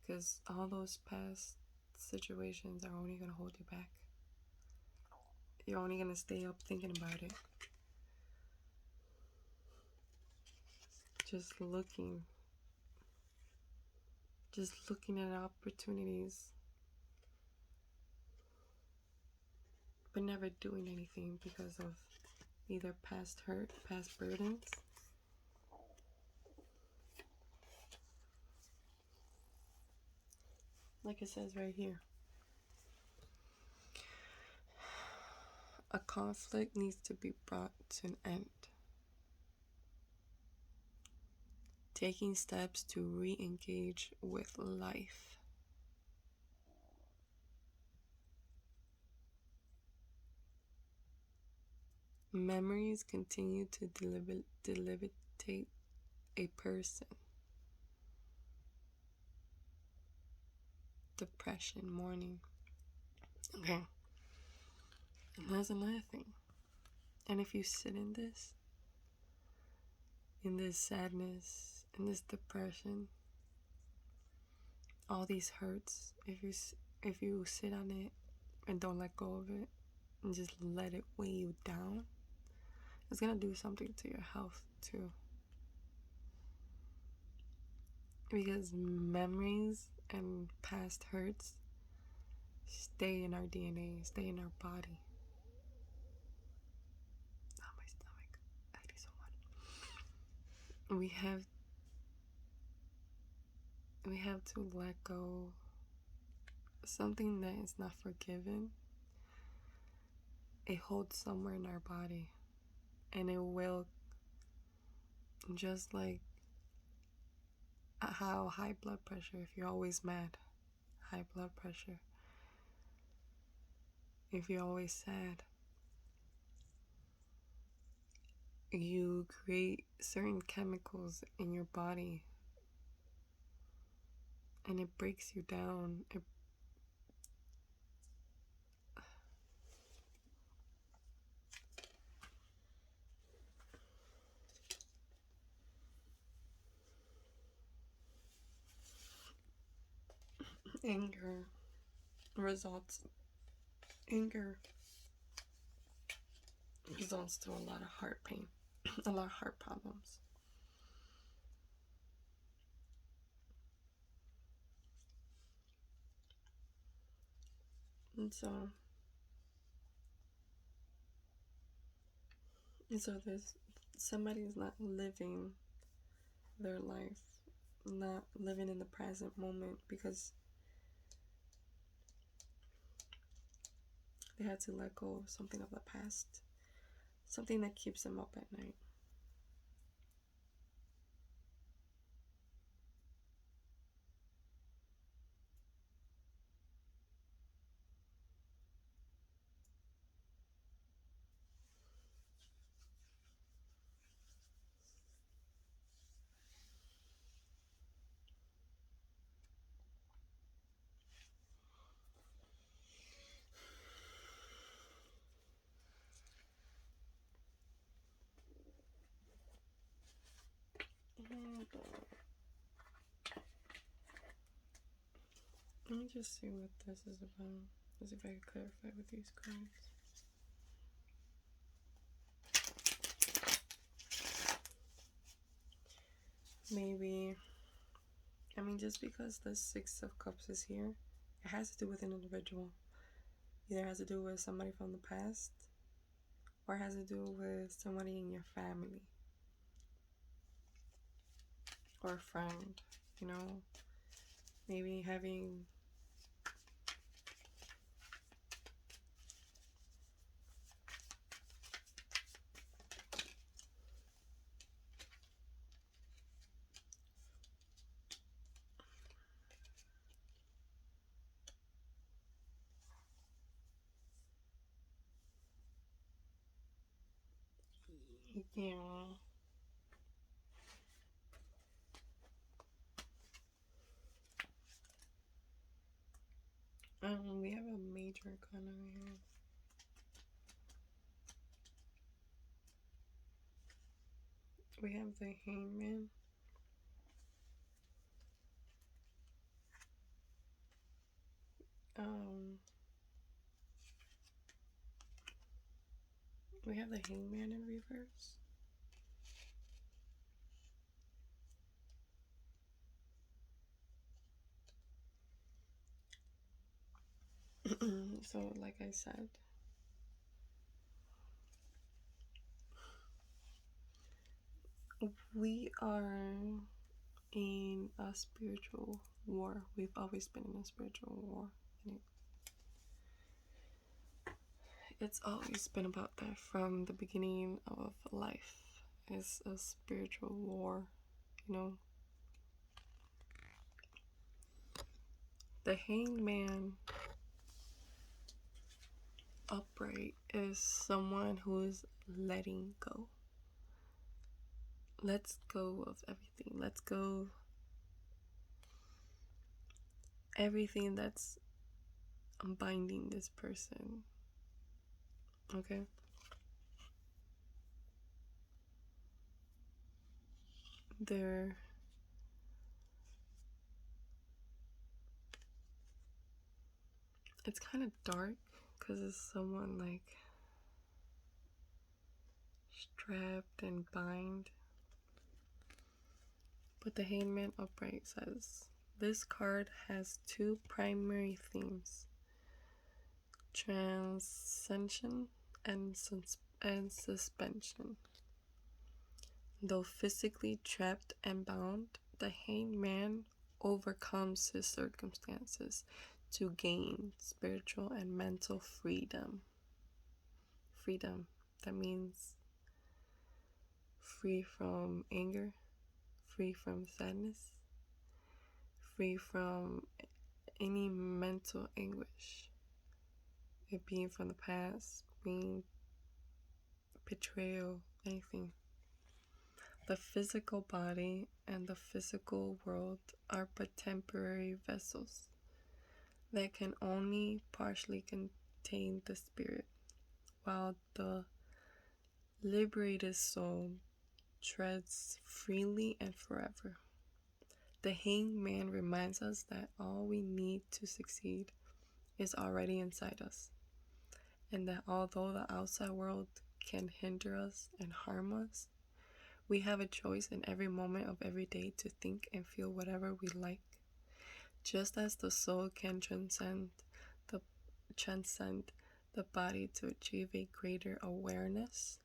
Because all those past situations are only going to hold you back. You're only going to stay up thinking about it. Just looking at opportunities, but never doing anything because of either past hurt, past burdens. Like it says right here, a conflict needs to be brought to an end. Taking steps to re-engage with life. Memories continue to debilitate a person. Depression, mourning. Okay. And there's another thing. And if you sit in this sadness, in this depression, all these hurts, if you sit on it and don't let go of it and just let it weigh you down, it's gonna do something to your health too. Because memories and past hurts stay in our DNA, stay in our body. Oh, my stomach. I need someone. We have to let go something that is not forgiven. It holds somewhere in our body, and it will, just like how high blood pressure, if you're always mad, high blood pressure, if you're always sad, you create certain chemicals in your body and it breaks you down. Anger results to a lot of heart pain, a lot of heart problems. And so there's somebody's not living their life, not living in the present moment because they had to let go of something of the past, something that keeps them up at night. Let me just see what this is about. Let's see if I can clarify with these cards. Maybe, just because the Six of Cups is here, it has to do with an individual. Either has to do with somebody from the past, or has to do with somebody in your family, or a friend, maybe having yeah. We have a major arcana here. We have the Hangman We have the Hangman in reverse. So, like I said, we are in a spiritual war. We've always been in a spiritual war. It's always been about that from the beginning of life. It's a spiritual war, you know. The Hangman Upright is someone who is letting go. Let's go of everything. Let's go everything that's binding this person. Okay? It's kind of dark because it's someone like strapped and bind. But the Hangman Upright says, this card has two primary themes: transcension and suspension. Though physically trapped and bound, the Hangman overcomes his circumstances to gain spiritual and mental freedom. Freedom, that means free from anger, free from sadness, free from any mental anguish. It being from the past, being betrayal, anything. The physical body and the physical world are but temporary vessels that can only partially contain the spirit, while the liberated soul treads freely and forever. The Hangman reminds us that all we need to succeed is already inside us, and that although the outside world can hinder us and harm us, we have a choice in every moment of every day to think and feel whatever we like. Just as the soul can transcend the body to achieve a greater awareness,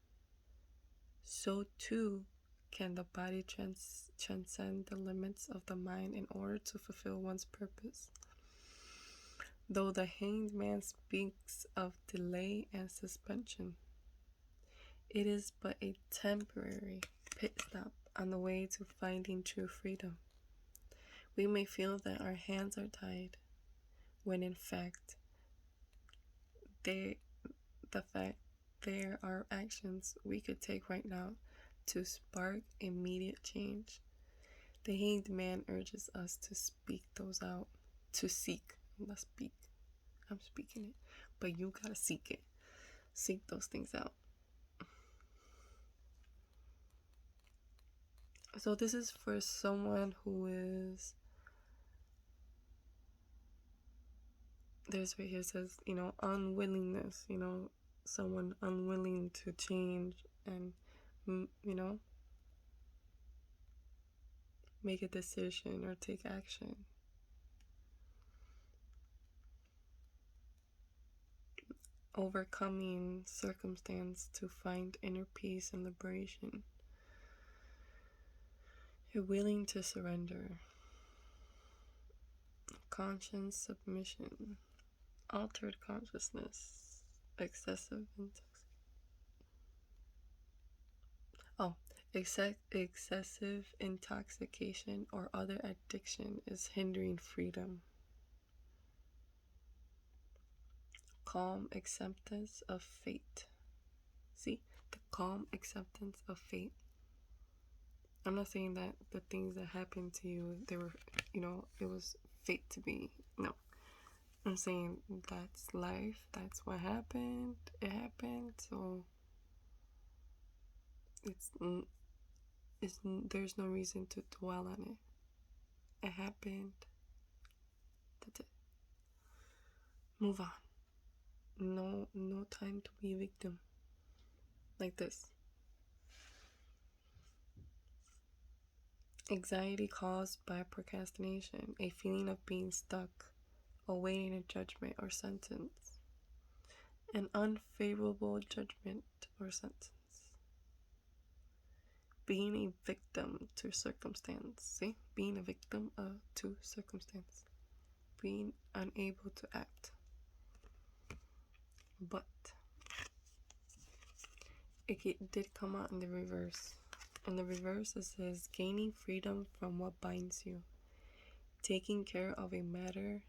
so too can the body transcend the limits of the mind in order to fulfill one's purpose. Though the Hanged Man speaks of delay and suspension, it is but a temporary pit stop on the way to finding true freedom. We may feel that our hands are tied, when in fact, there are actions we could take right now to spark immediate change. The Hanged Man urges us to speak those out, to seek, not speak. I'm speaking it, but you gotta seek it. Seek those things out. So this is for someone who is, there's right here says, unwillingness, someone unwilling to change and, make a decision or take action. Overcoming circumstance to find inner peace and liberation. You're willing to surrender. Conscience submission. Altered consciousness. Excessive excessive intoxication or other addiction is hindering freedom. Calm acceptance of fate. See, the calm acceptance of fate. I'm not saying that the things that happened to you, they were, it was fate to be. No. I'm saying that's life. That's what happened. It happened. So there's no reason to dwell on it. It happened. That's it. Move on. No time to be a victim. Like this. Anxiety caused by procrastination, a feeling of being stuck, awaiting a judgment or sentence, an unfavorable judgment or sentence, being a victim to circumstance. See? Being a victim to circumstance, being unable to act. But it did come out in the reverse. In the reverse, it says gaining freedom from what binds you, taking care of a matter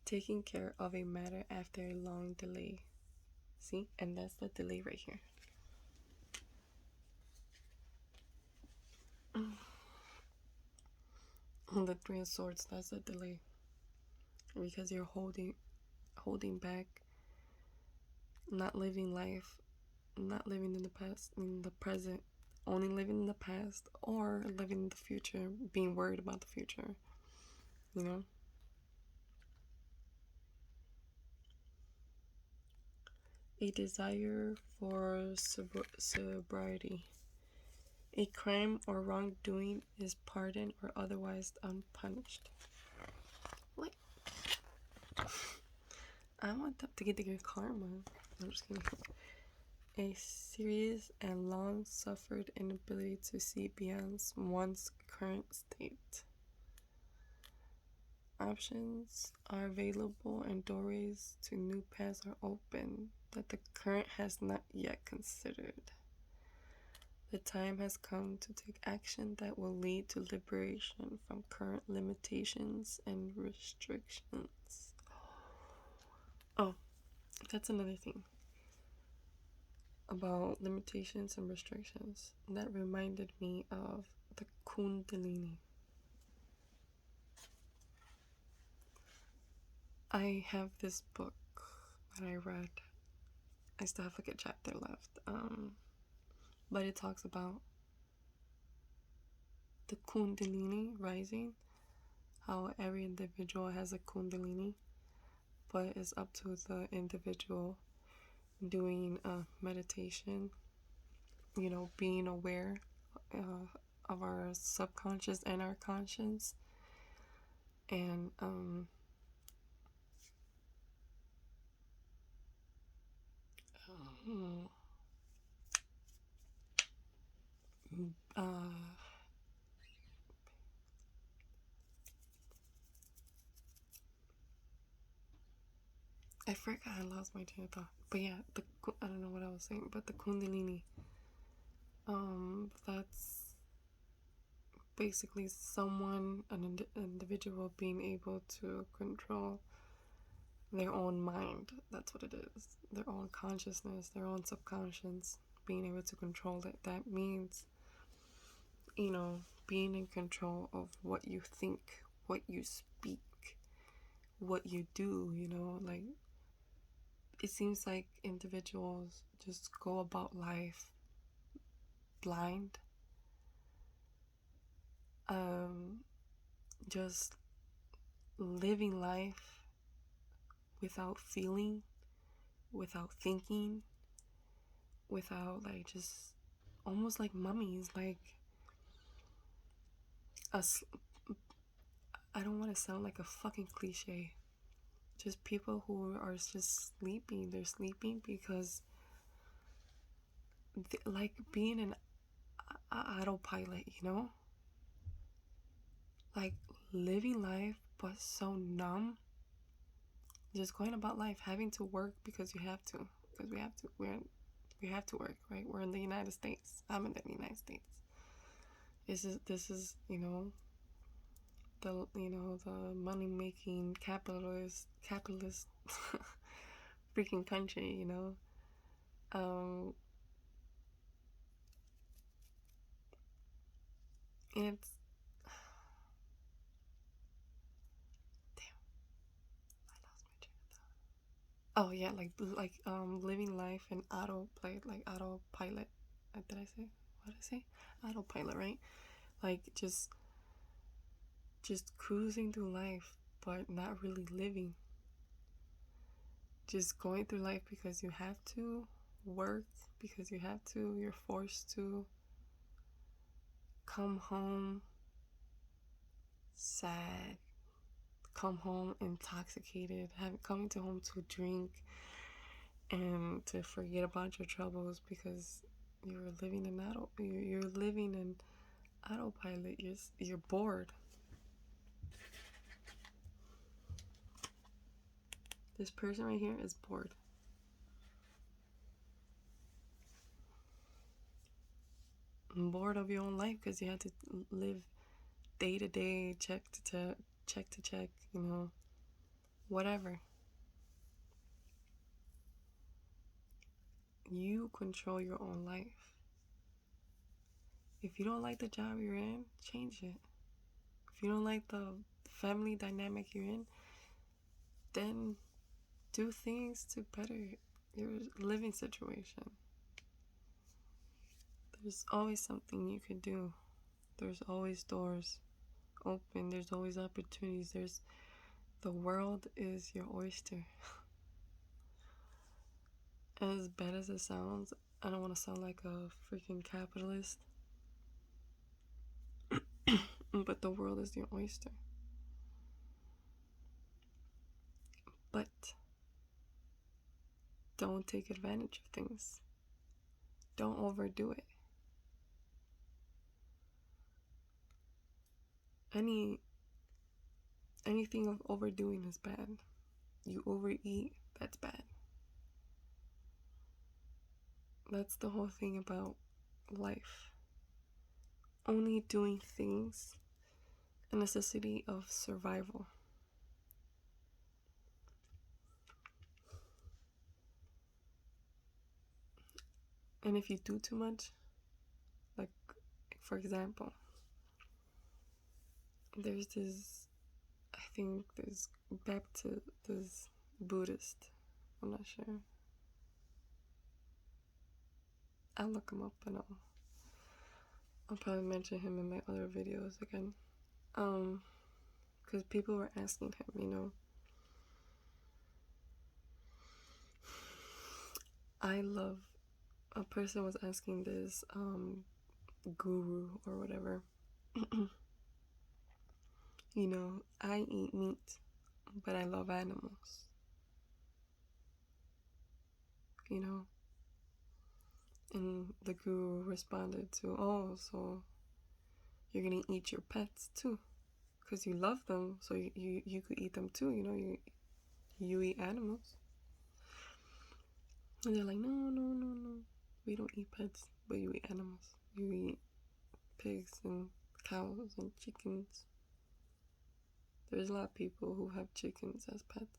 taking care of a matter after a long delay. See? And that's the delay right here. The Three of Swords, that's the delay. Because you're holding back, not living life, not living in the past, in the present, only living in the past, or living in the future, being worried about the future. You know? A desire for sobriety. A crime or wrongdoing is pardoned or otherwise unpunished. What? I want them to get their karma. I'm just kidding. A serious and long-suffered inability to see beyond one's current state. Options are available and doorways to new paths are open that the current has not yet considered. The time has come to take action that will lead to liberation from current limitations and restrictions. Oh, that's another thing about limitations and restrictions. That reminded me of the Kundalini. I have this book that I read. I still have like a chapter left. But it talks about the Kundalini rising, how every individual has a Kundalini, but it's up to the individual doing meditation, being aware of our subconscious and our conscious, and I forgot, I lost my train of thought. But yeah, I don't know what I was saying, but the Kundalini, that's basically an individual being able to control their own mind. That's what it is. Their own consciousness, their own subconscious, being able to control it. That means, being in control of what you think, what you speak, what you do, like it seems like individuals just go about life blind, just living life without feeling, without thinking, without like just almost like mummies, like us. I don't want to sound like a fucking cliche. Just people who are just sleeping. They're sleeping because like being an autopilot, like living life but so numb, just going about life, having to work because you have to, because we have to work, right? We're in the United States. I'm in the United States. This is the money making capitalist freaking country, it's oh yeah, living life in autopilot. Did I say what did I say? Autopilot, right? Like just just cruising through life, but not really living. Just going through life because you have to, work because you have to, you're forced to, come home sad, come home intoxicated, coming to home to drink and to forget about your troubles because you're living an you're living in autopilot. You're bored. This person right here is bored. I'm bored of your own life because you have to live day to day, check to check, whatever. You control your own life. If you don't like the job you're in, change it. If you don't like the family dynamic you're in, then do things to better your living situation. There's always something you could do. There's always doors open. There's always opportunities. The world is your oyster. As bad as it sounds, I don't want to sound like a freaking capitalist, but the world is your oyster. But don't take advantage of things. Don't overdo it. Anything of overdoing is bad. You overeat, that's bad. That's the whole thing about life. Only doing things a necessity of survival. And if you do too much, like for example, there's this, I think there's Baptist, there's Buddhist, I'm not sure. I'll look him up and I'll probably mention him in my other videos again. Because people were asking him, a person was asking this guru or whatever, I eat meat, but I love animals, and the guru responded to, oh, so you're gonna eat your pets too, because you love them, so you could eat them too, you eat animals. And they're like, no, we don't eat pets, but you eat animals. You eat pigs and cows and chickens. There's a lot of people who have chickens as pets,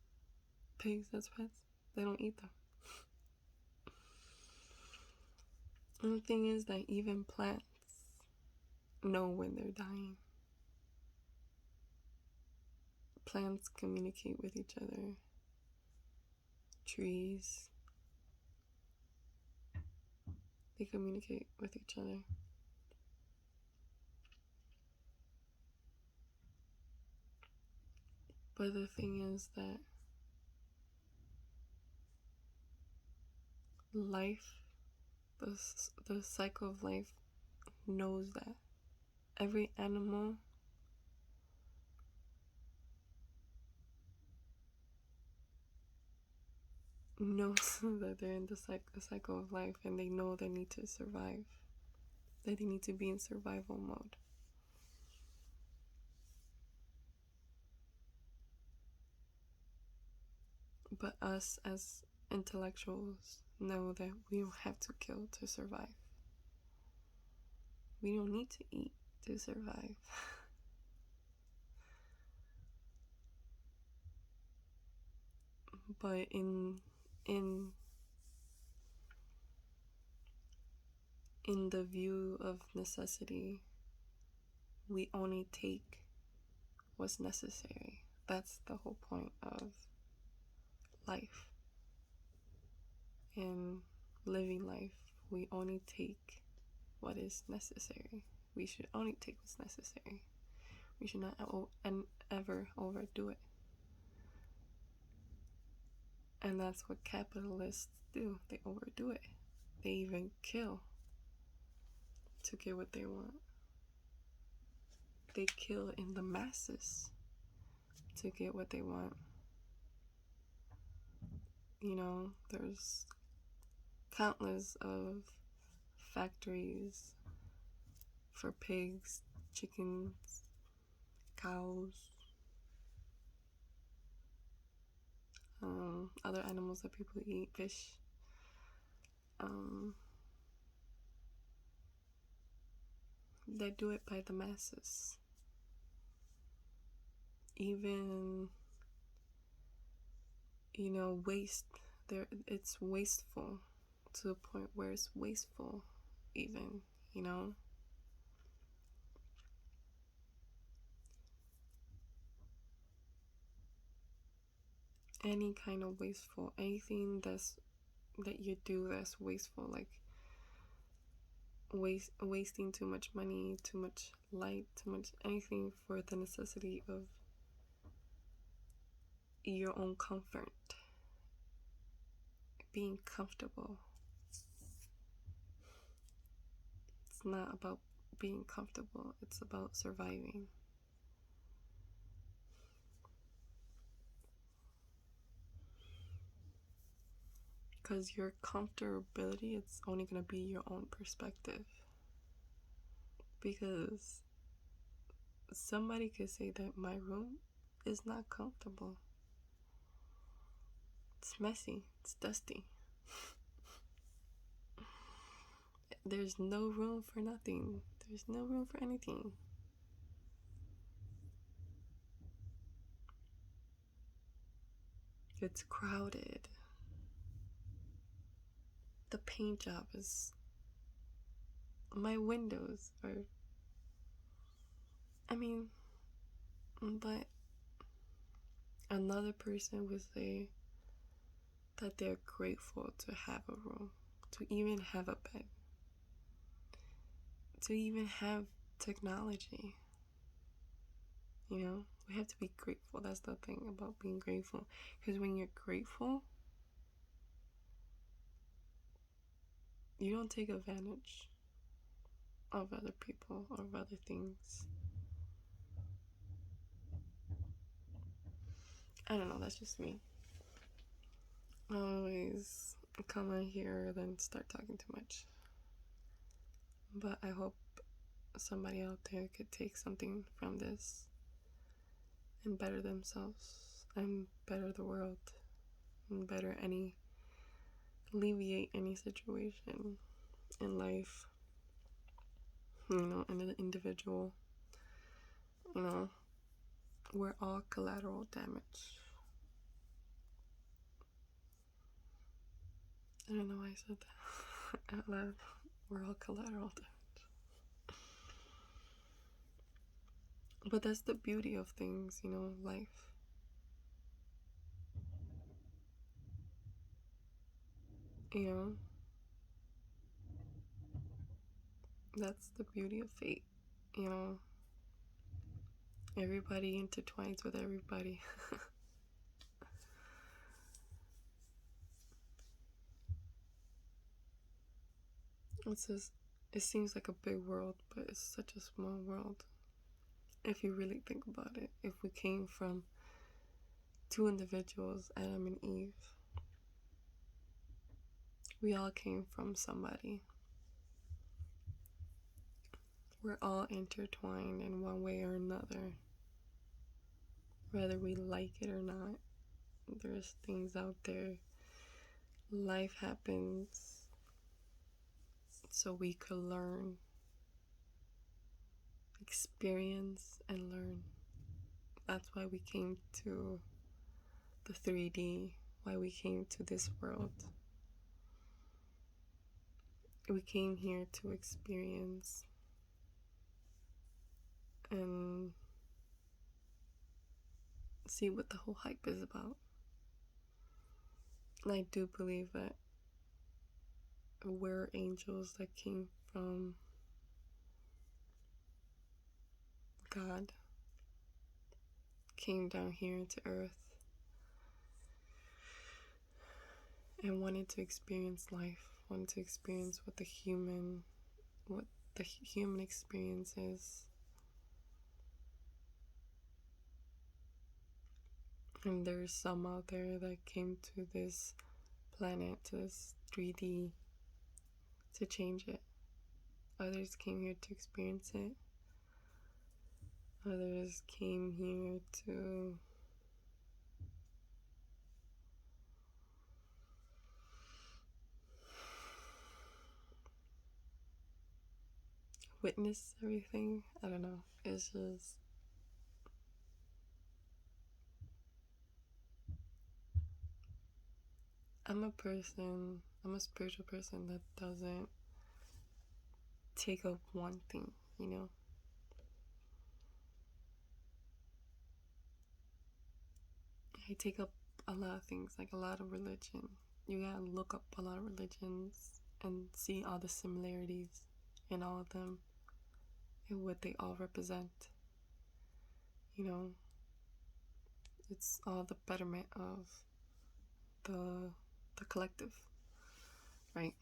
pigs as pets. They don't eat them. And the thing is that even plants know when they're dying. Plants communicate with each other. Trees, they communicate with each other. But the thing is that life, the cycle of life knows that. Every animal knows that they're in the cycle of life, and they know they need to survive, that they need to be in survival mode. But us as intellectuals know that we don't have to kill to survive. We don't need to eat to survive. But in the view of necessity, we only take what's necessary. That's the whole point of life. In living life, we only take what is necessary. We should only take what's necessary. We should not ever overdo it. And that's what capitalists do. They overdo it. They even kill to get what they want. They kill in the masses to get what they want. You know, there's countless of factories for pigs, chickens, cows, other animals that people eat, fish. They do it by the masses. Even, waste. It's wasteful to the point where it's wasteful, even, any kind of wasteful, anything that you do that's wasteful, like wasting too much money, too much light, too much anything for the necessity of your own comfort, being comfortable. It's not about being comfortable, it's about surviving. Because your comfortability, it's only going to be your own perspective. Because somebody could say that my room is not comfortable. It's messy, it's dusty. There's no room for nothing. There's no room for anything. It's crowded. The paint job is... My windows are... but another person would say that they're grateful to have a room, to even have a bed, to even have technology. We have to be grateful. That's the thing about being grateful. Because when you're grateful, you don't take advantage of other people or of other things. I don't know, that's just me. I always come on here then start talking too much. But I hope somebody out there could take something from this and better themselves and better the world and alleviate any situation in life, in an individual. We're all collateral damage. I don't know why I said that out loud. We're all collateral damage. But that's the beauty of things, life. That's the beauty of fate, Everybody intertwines with everybody. It seems like a big world, but it's such a small world. If you really think about it, if we came from two individuals, Adam and Eve, we all came from somebody. We're all intertwined in one way or another. Whether we like it or not, there's things out there. Life happens so we could learn, experience, and learn. That's why we came to the 3D, why we came to this world. We came here to experience and see what the whole hype is about. And I do believe that we're angels that came from God. came down here to Earth and wanted to experience life, wanted to experience what the human experience is. And there's some out there that came to this planet, to this 3D, to change it. Others came here to experience it. Others came here to witness everything. I don't know. It's just, I'm a spiritual person that doesn't take up one thing, you know? I take up a lot of things, like a lot of religion. You gotta look up a lot of religions and see all the similarities in all of them and what they all represent. You know, it's all the betterment of the collective, right?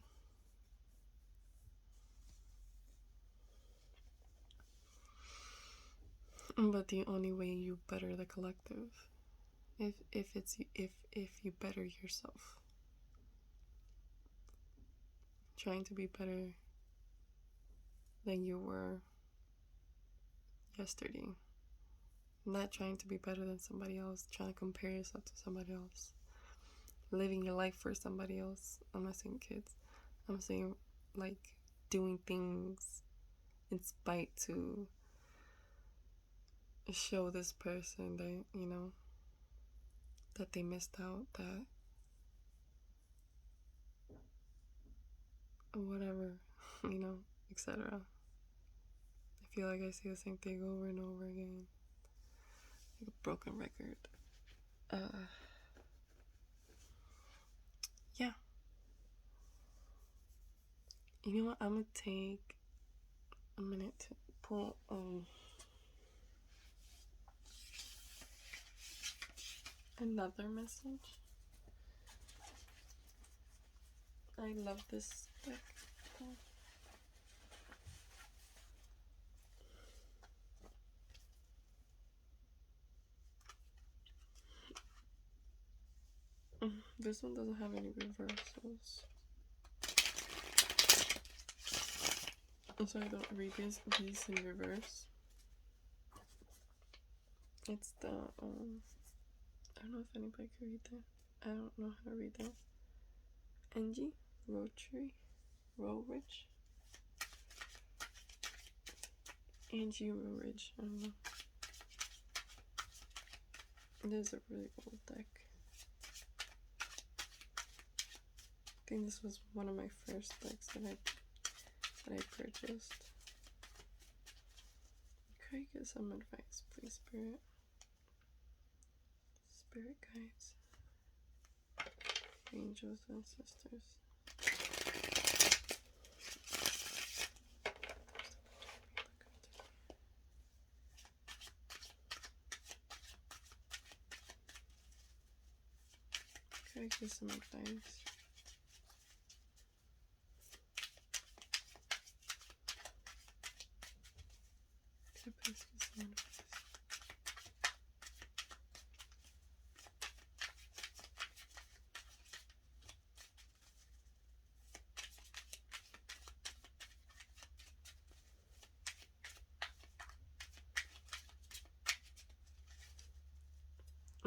But the only way you better the collective, if you better yourself, trying to be better than you were yesterday, not trying to be better than somebody else, trying to compare yourself to somebody else, living your life for somebody else. I'm not saying kids, I'm saying like doing things in spite to show this person that, you know, that they missed out, that whatever, you know, etc. I feel like I say the same thing over and over again, like a broken record. Yeah. You know what? I'm gonna take a minute to pull another message. I love this deck. This one doesn't have any reversals, so I don't read these in reverse. It's the I don't know if anybody can read that. I don't know how to read that. Angie Rowridge. Angie Rowridge. I don't know. It is a really old deck. I think this was one of my first decks that I purchased. Could I get some advice, please, Spirit? Spirit guides, angels, ancestors. Could I get some advice? Could I please get some advice?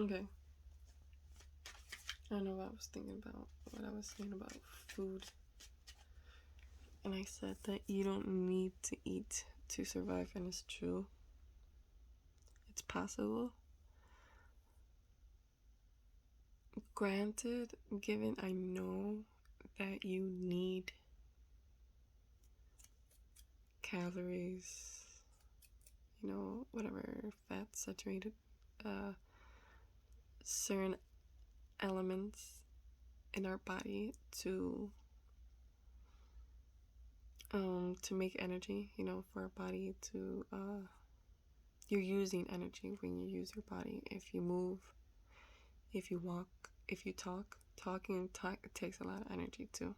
Okay. I don't know what I was thinking about, what I was saying about food. And I said that you don't need to eat to survive, and it's true. It's possible. Granted, given I know that you need calories, you know, whatever, fat, saturated, certain elements in our body to make energy, you know, for our body to You're using energy when you use your body. If you move, if you walk, if you talk, talking takes a lot of energy too.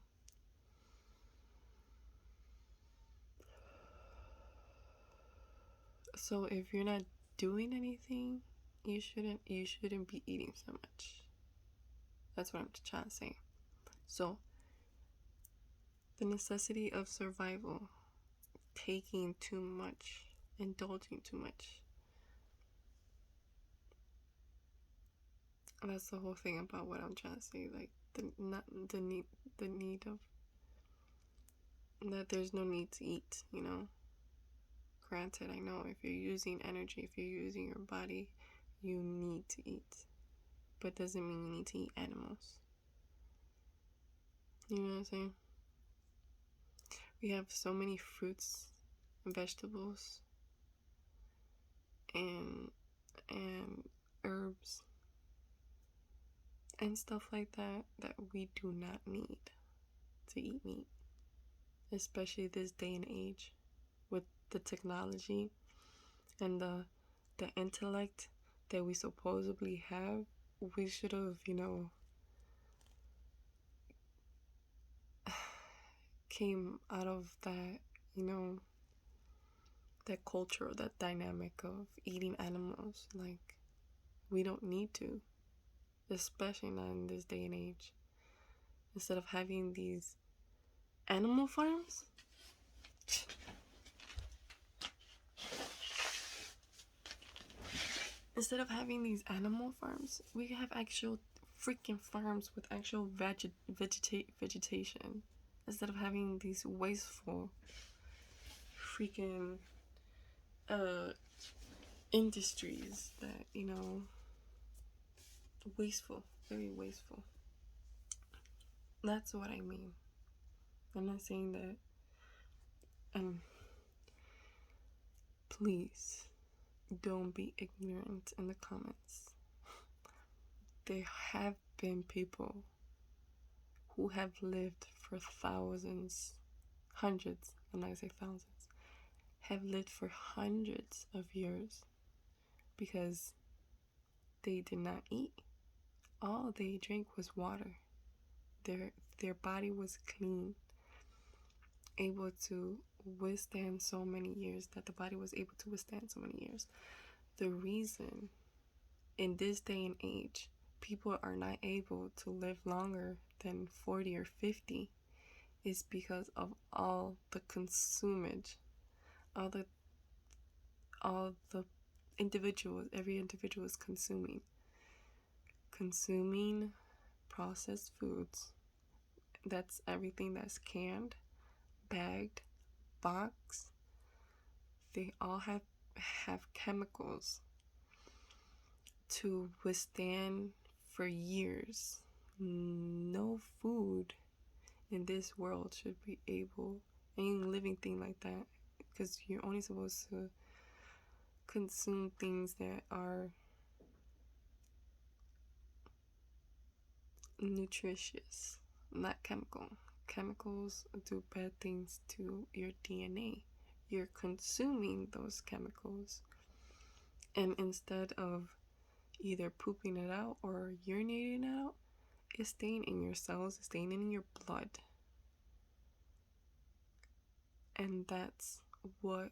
So if you're not doing anything, you shouldn't be eating so much. That's what I'm trying to say. So the necessity of survival, taking too much, indulging too much. That's the whole thing about what I'm trying to say. Like the need of that there's no need to eat, you know. Granted, I know if you're using energy, if you're using your body, you need to eat. But doesn't mean you need to eat animals. You know what I'm saying? We have so many fruits and vegetables and herbs and stuff like that we do not need to eat meat. Especially this day and age with the technology and the intellect that we supposedly have. We should have, came out of that, that culture, that dynamic of eating animals. Like, we don't need to, especially not in this day and age. Instead of having these animal farms, we have actual freaking farms with actual vegetation. Instead of having these wasteful freaking industries that, wasteful, very wasteful. That's what I mean. I'm not saying that. Please don't be ignorant in the comments. There have been people who have lived for thousands, hundreds, I'm not gonna say thousands, have lived for hundreds of years because they did not eat. All they drank was water. Their body was clean, able to withstand so many years, that the body was able to withstand so many years. The reason in this day and age people are not able to live longer than 40 or 50 is because of all the consumage, all the individuals, every individual is consuming processed foods. That's everything that's canned, bagged, boxed. They all have chemicals to withstand for years. No food in this world should be able, any living thing like that, because you're only supposed to consume things that are nutritious, not chemical. Chemicals do bad things to your DNA. You're consuming those chemicals, and instead of either pooping it out or urinating it out, it's staying in your cells, it's staying in your blood. And that's what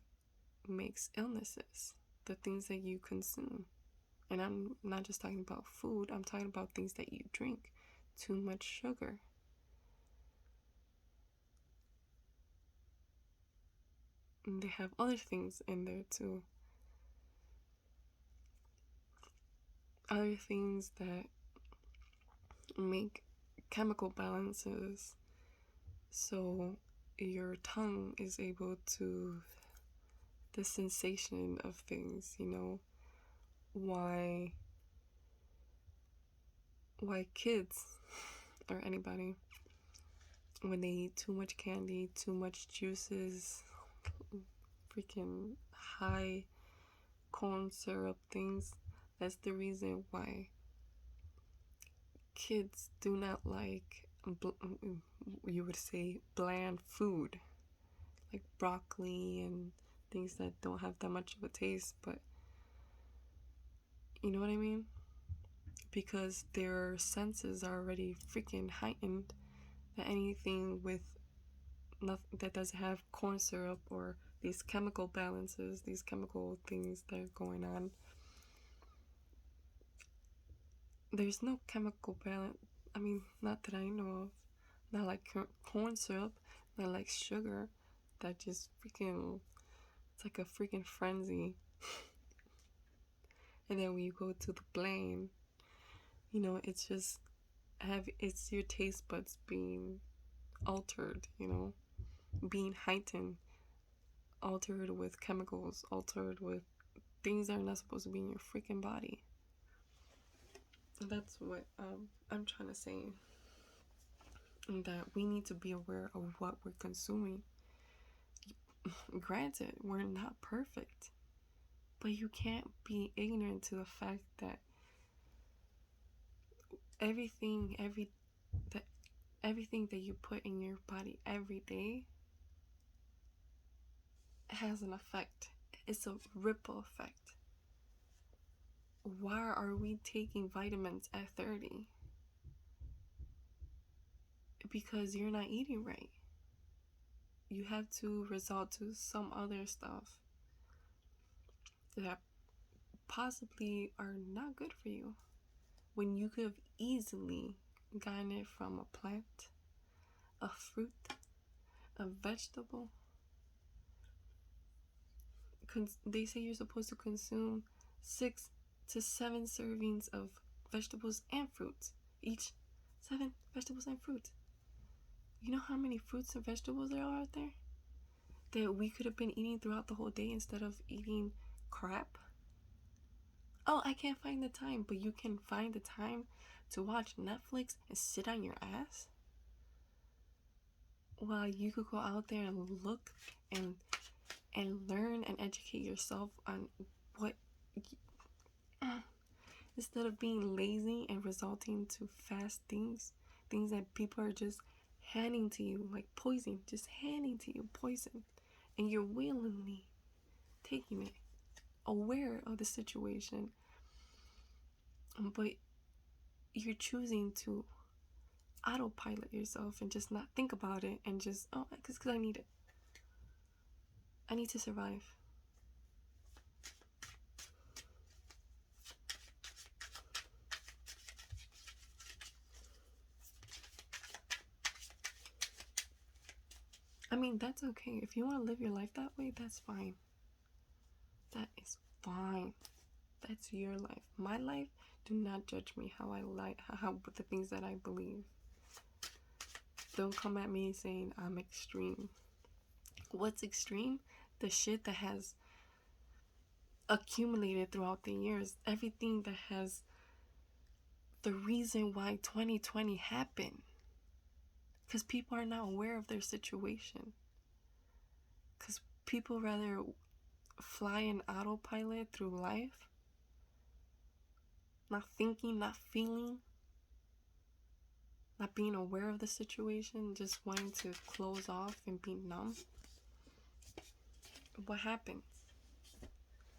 makes illnesses, the things that you consume. And I'm not just talking about food, I'm talking about things that you drink. Too much sugar. And they have other things in there too. Other things that make chemical balances so your tongue is able to, the sensation of things, why kids or anybody, when they eat too much candy, too much juices, freaking high corn syrup things, that's the reason why kids do not like, you would say, bland food, like broccoli and things that don't have that much of a taste. But You know what I mean? Because their senses are already freaking heightened, that anything with nothing that doesn't have corn syrup or these chemical balances, these chemical things that are going on, there's no chemical balance. I mean, not that I know of. Not like corn syrup, not like sugar. That just freaking, it's like a freaking frenzy. And then when you go to the blame, you know, it's just it's your taste buds being altered, you know, being heightened, altered with chemicals, altered with things that are not supposed to be in your freaking body. And that's what I'm trying to say. And that we need to be aware of what we're consuming. Granted, we're not perfect, but you can't be ignorant to the fact that everything, that everything that you put in your body every day has an effect. It's a ripple effect. Why are we taking vitamins at 30? Because you're not eating right. You have to resort to some other stuff that possibly are not good for you, when you could have easily gotten it from a plant, a fruit, a vegetable. They say you're supposed to consume 6 to 7 servings of vegetables and fruits. Each 7 vegetables and fruits. You know how many fruits and vegetables there are out there that we could have been eating throughout the whole day instead of eating crap? Oh, I can't find the time, but you can find the time to watch Netflix and sit on your ass? Well, you could go out there and look and learn and educate yourself on what, instead of being lazy and resulting to fast things that people are just handing to you like poison, just handing to you poison, and you're willingly taking it, aware of the situation, but you're choosing to autopilot yourself and just not think about it and just, oh, because I need it. I need to survive. I mean, that's okay. If you want to live your life that way, that's fine. That is fine. That's your life. My life, do not judge me how the things that I believe. Don't come at me saying I'm extreme. What's extreme? The shit that has accumulated throughout the years. Everything that has the reason why 2020 happened. Because people are not aware of their situation. Because people rather fly in autopilot through life, not thinking, not feeling, not being aware of the situation, just wanting to close off and be numb. What happens?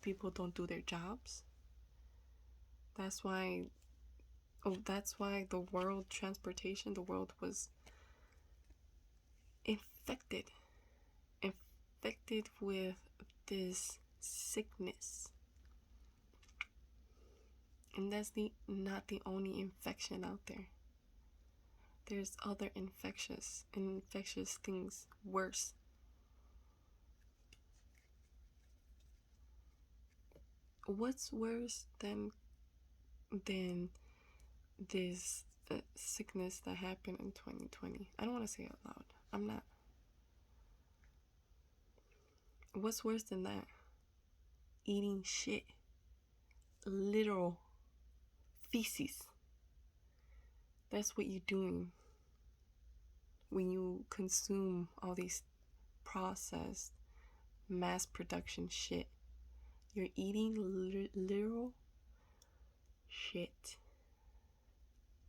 People don't do their jobs. That's why the world transportation, the world was infected with this sickness. And that's not the only infection out there. There's other infectious things worse. What's worse than this sickness that happened in 2020? I don't want to say it out loud. I'm not. What's worse than that? Eating shit. Literal feces. That's what you're doing when you consume all these processed mass production shit. You're eating literal shit.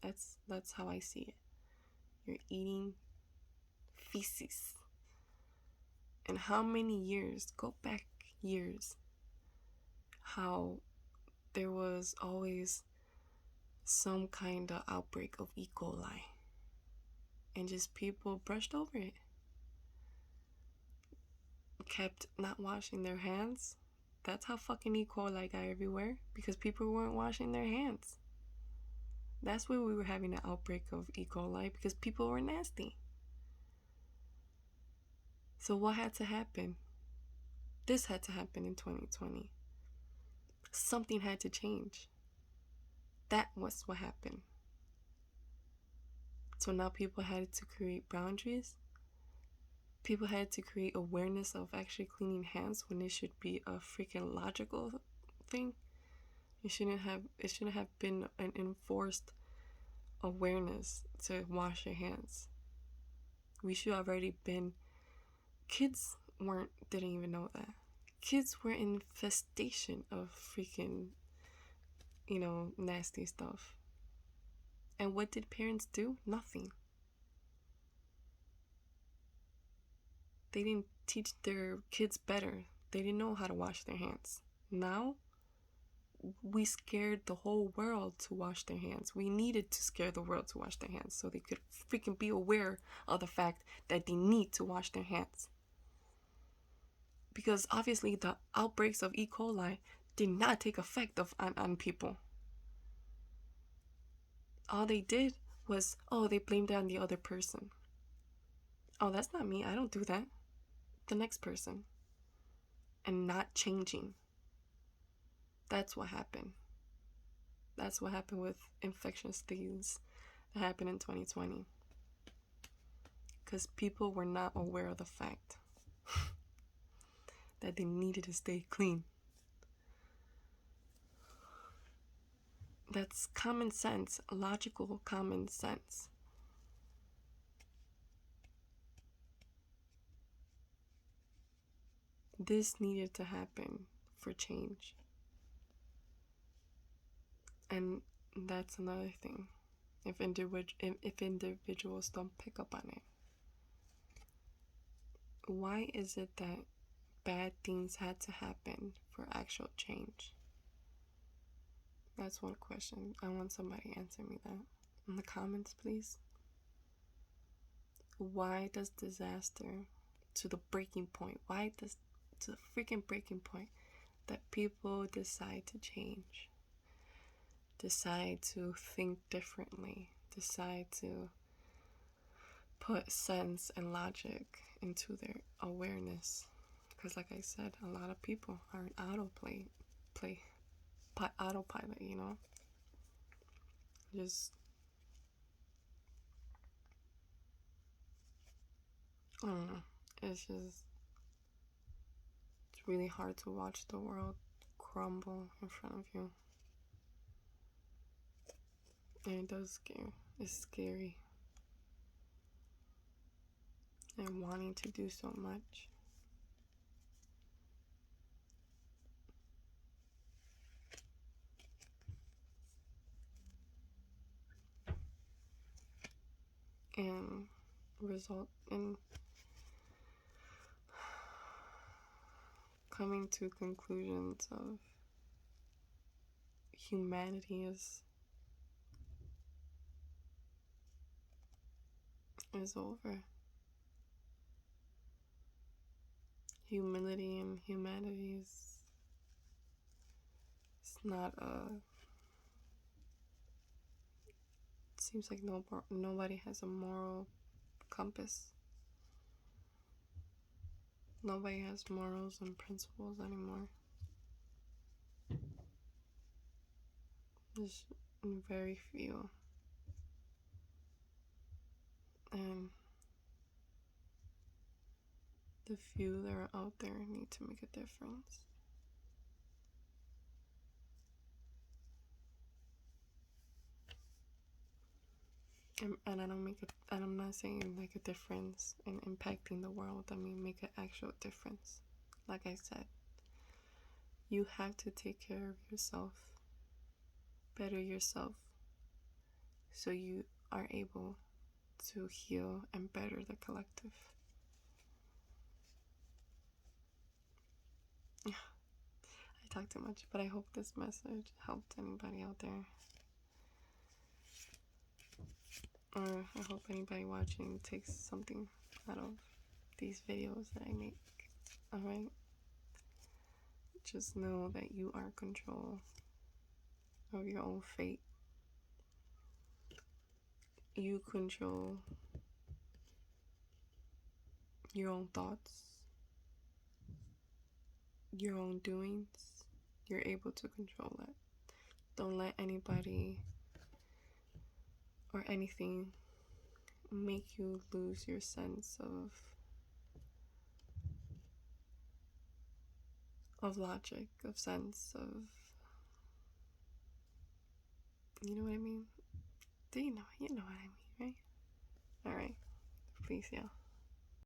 That's how I see it. You're eating feces. And how many years, go back years, how there was always some kind of outbreak of E. coli, and just people brushed over it, kept not washing their hands. That's how fucking E. coli got everywhere, because people weren't washing their hands. That's where we were having an outbreak of E. coli, because people were nasty. So what had to happen? This had to happen in 2020. Something had to change. That was what happened. So now people had to create boundaries. People had to create awareness of actually cleaning hands when it should be a freaking logical thing. It shouldn't have been an enforced awareness to wash your hands. We should have already been. Kids didn't even know that. Kids were infestation of freaking, nasty stuff. And what did parents do? Nothing. They didn't teach their kids better. They didn't know how to wash their hands. Now, we scared the whole world to wash their hands. We needed to scare the world to wash their hands so they could freaking be aware of the fact that they need to wash their hands. Because obviously the outbreaks of E. coli did not take effect on people. All they did was, they blamed it on the other person. Oh, that's not me. I don't do that. The next person. And not changing. That's what happened. That's what happened with infectious disease that happened in 2020. Because people were not aware of the fact that they needed to stay clean. That's common sense, logical common sense. This needed to happen for change. And that's another thing. If individuals don't pick up on it. Why is it that bad things had to happen for actual change? That's one question. I want somebody to answer me that in the comments, please. Why does disaster to the breaking point? To the freaking breaking point that people decide to change, decide to think differently, decide to put sense and logic into their awareness? Because like I said, a lot of people are in autopilot, just I don't know. It's really hard to watch the world crumble in front of you. And it does scare. It's scary. And wanting to do so much. And result in coming to conclusions of humanity is over. Humility and humanity is not it seems like nobody has a moral compass. Nobody has morals and principles anymore. There's very few. And the few that are out there need to make a difference. And I'm not saying like a difference in impacting the world. I mean, make an actual difference. Like I said, you have to take care of yourself, better yourself, so you are able to heal and better the collective. I talk too much, but I hope this message helped anybody out there. Or I hope anybody watching takes something out of these videos that I make. Alright? Just know that you are in control of your own fate. You control your own thoughts, your own doings. You're able to control that. Don't let anybody or anything make you lose your sense of logic, of sense, of, you know what I mean? Do you know what I mean, right? Alright. Peace, y'all.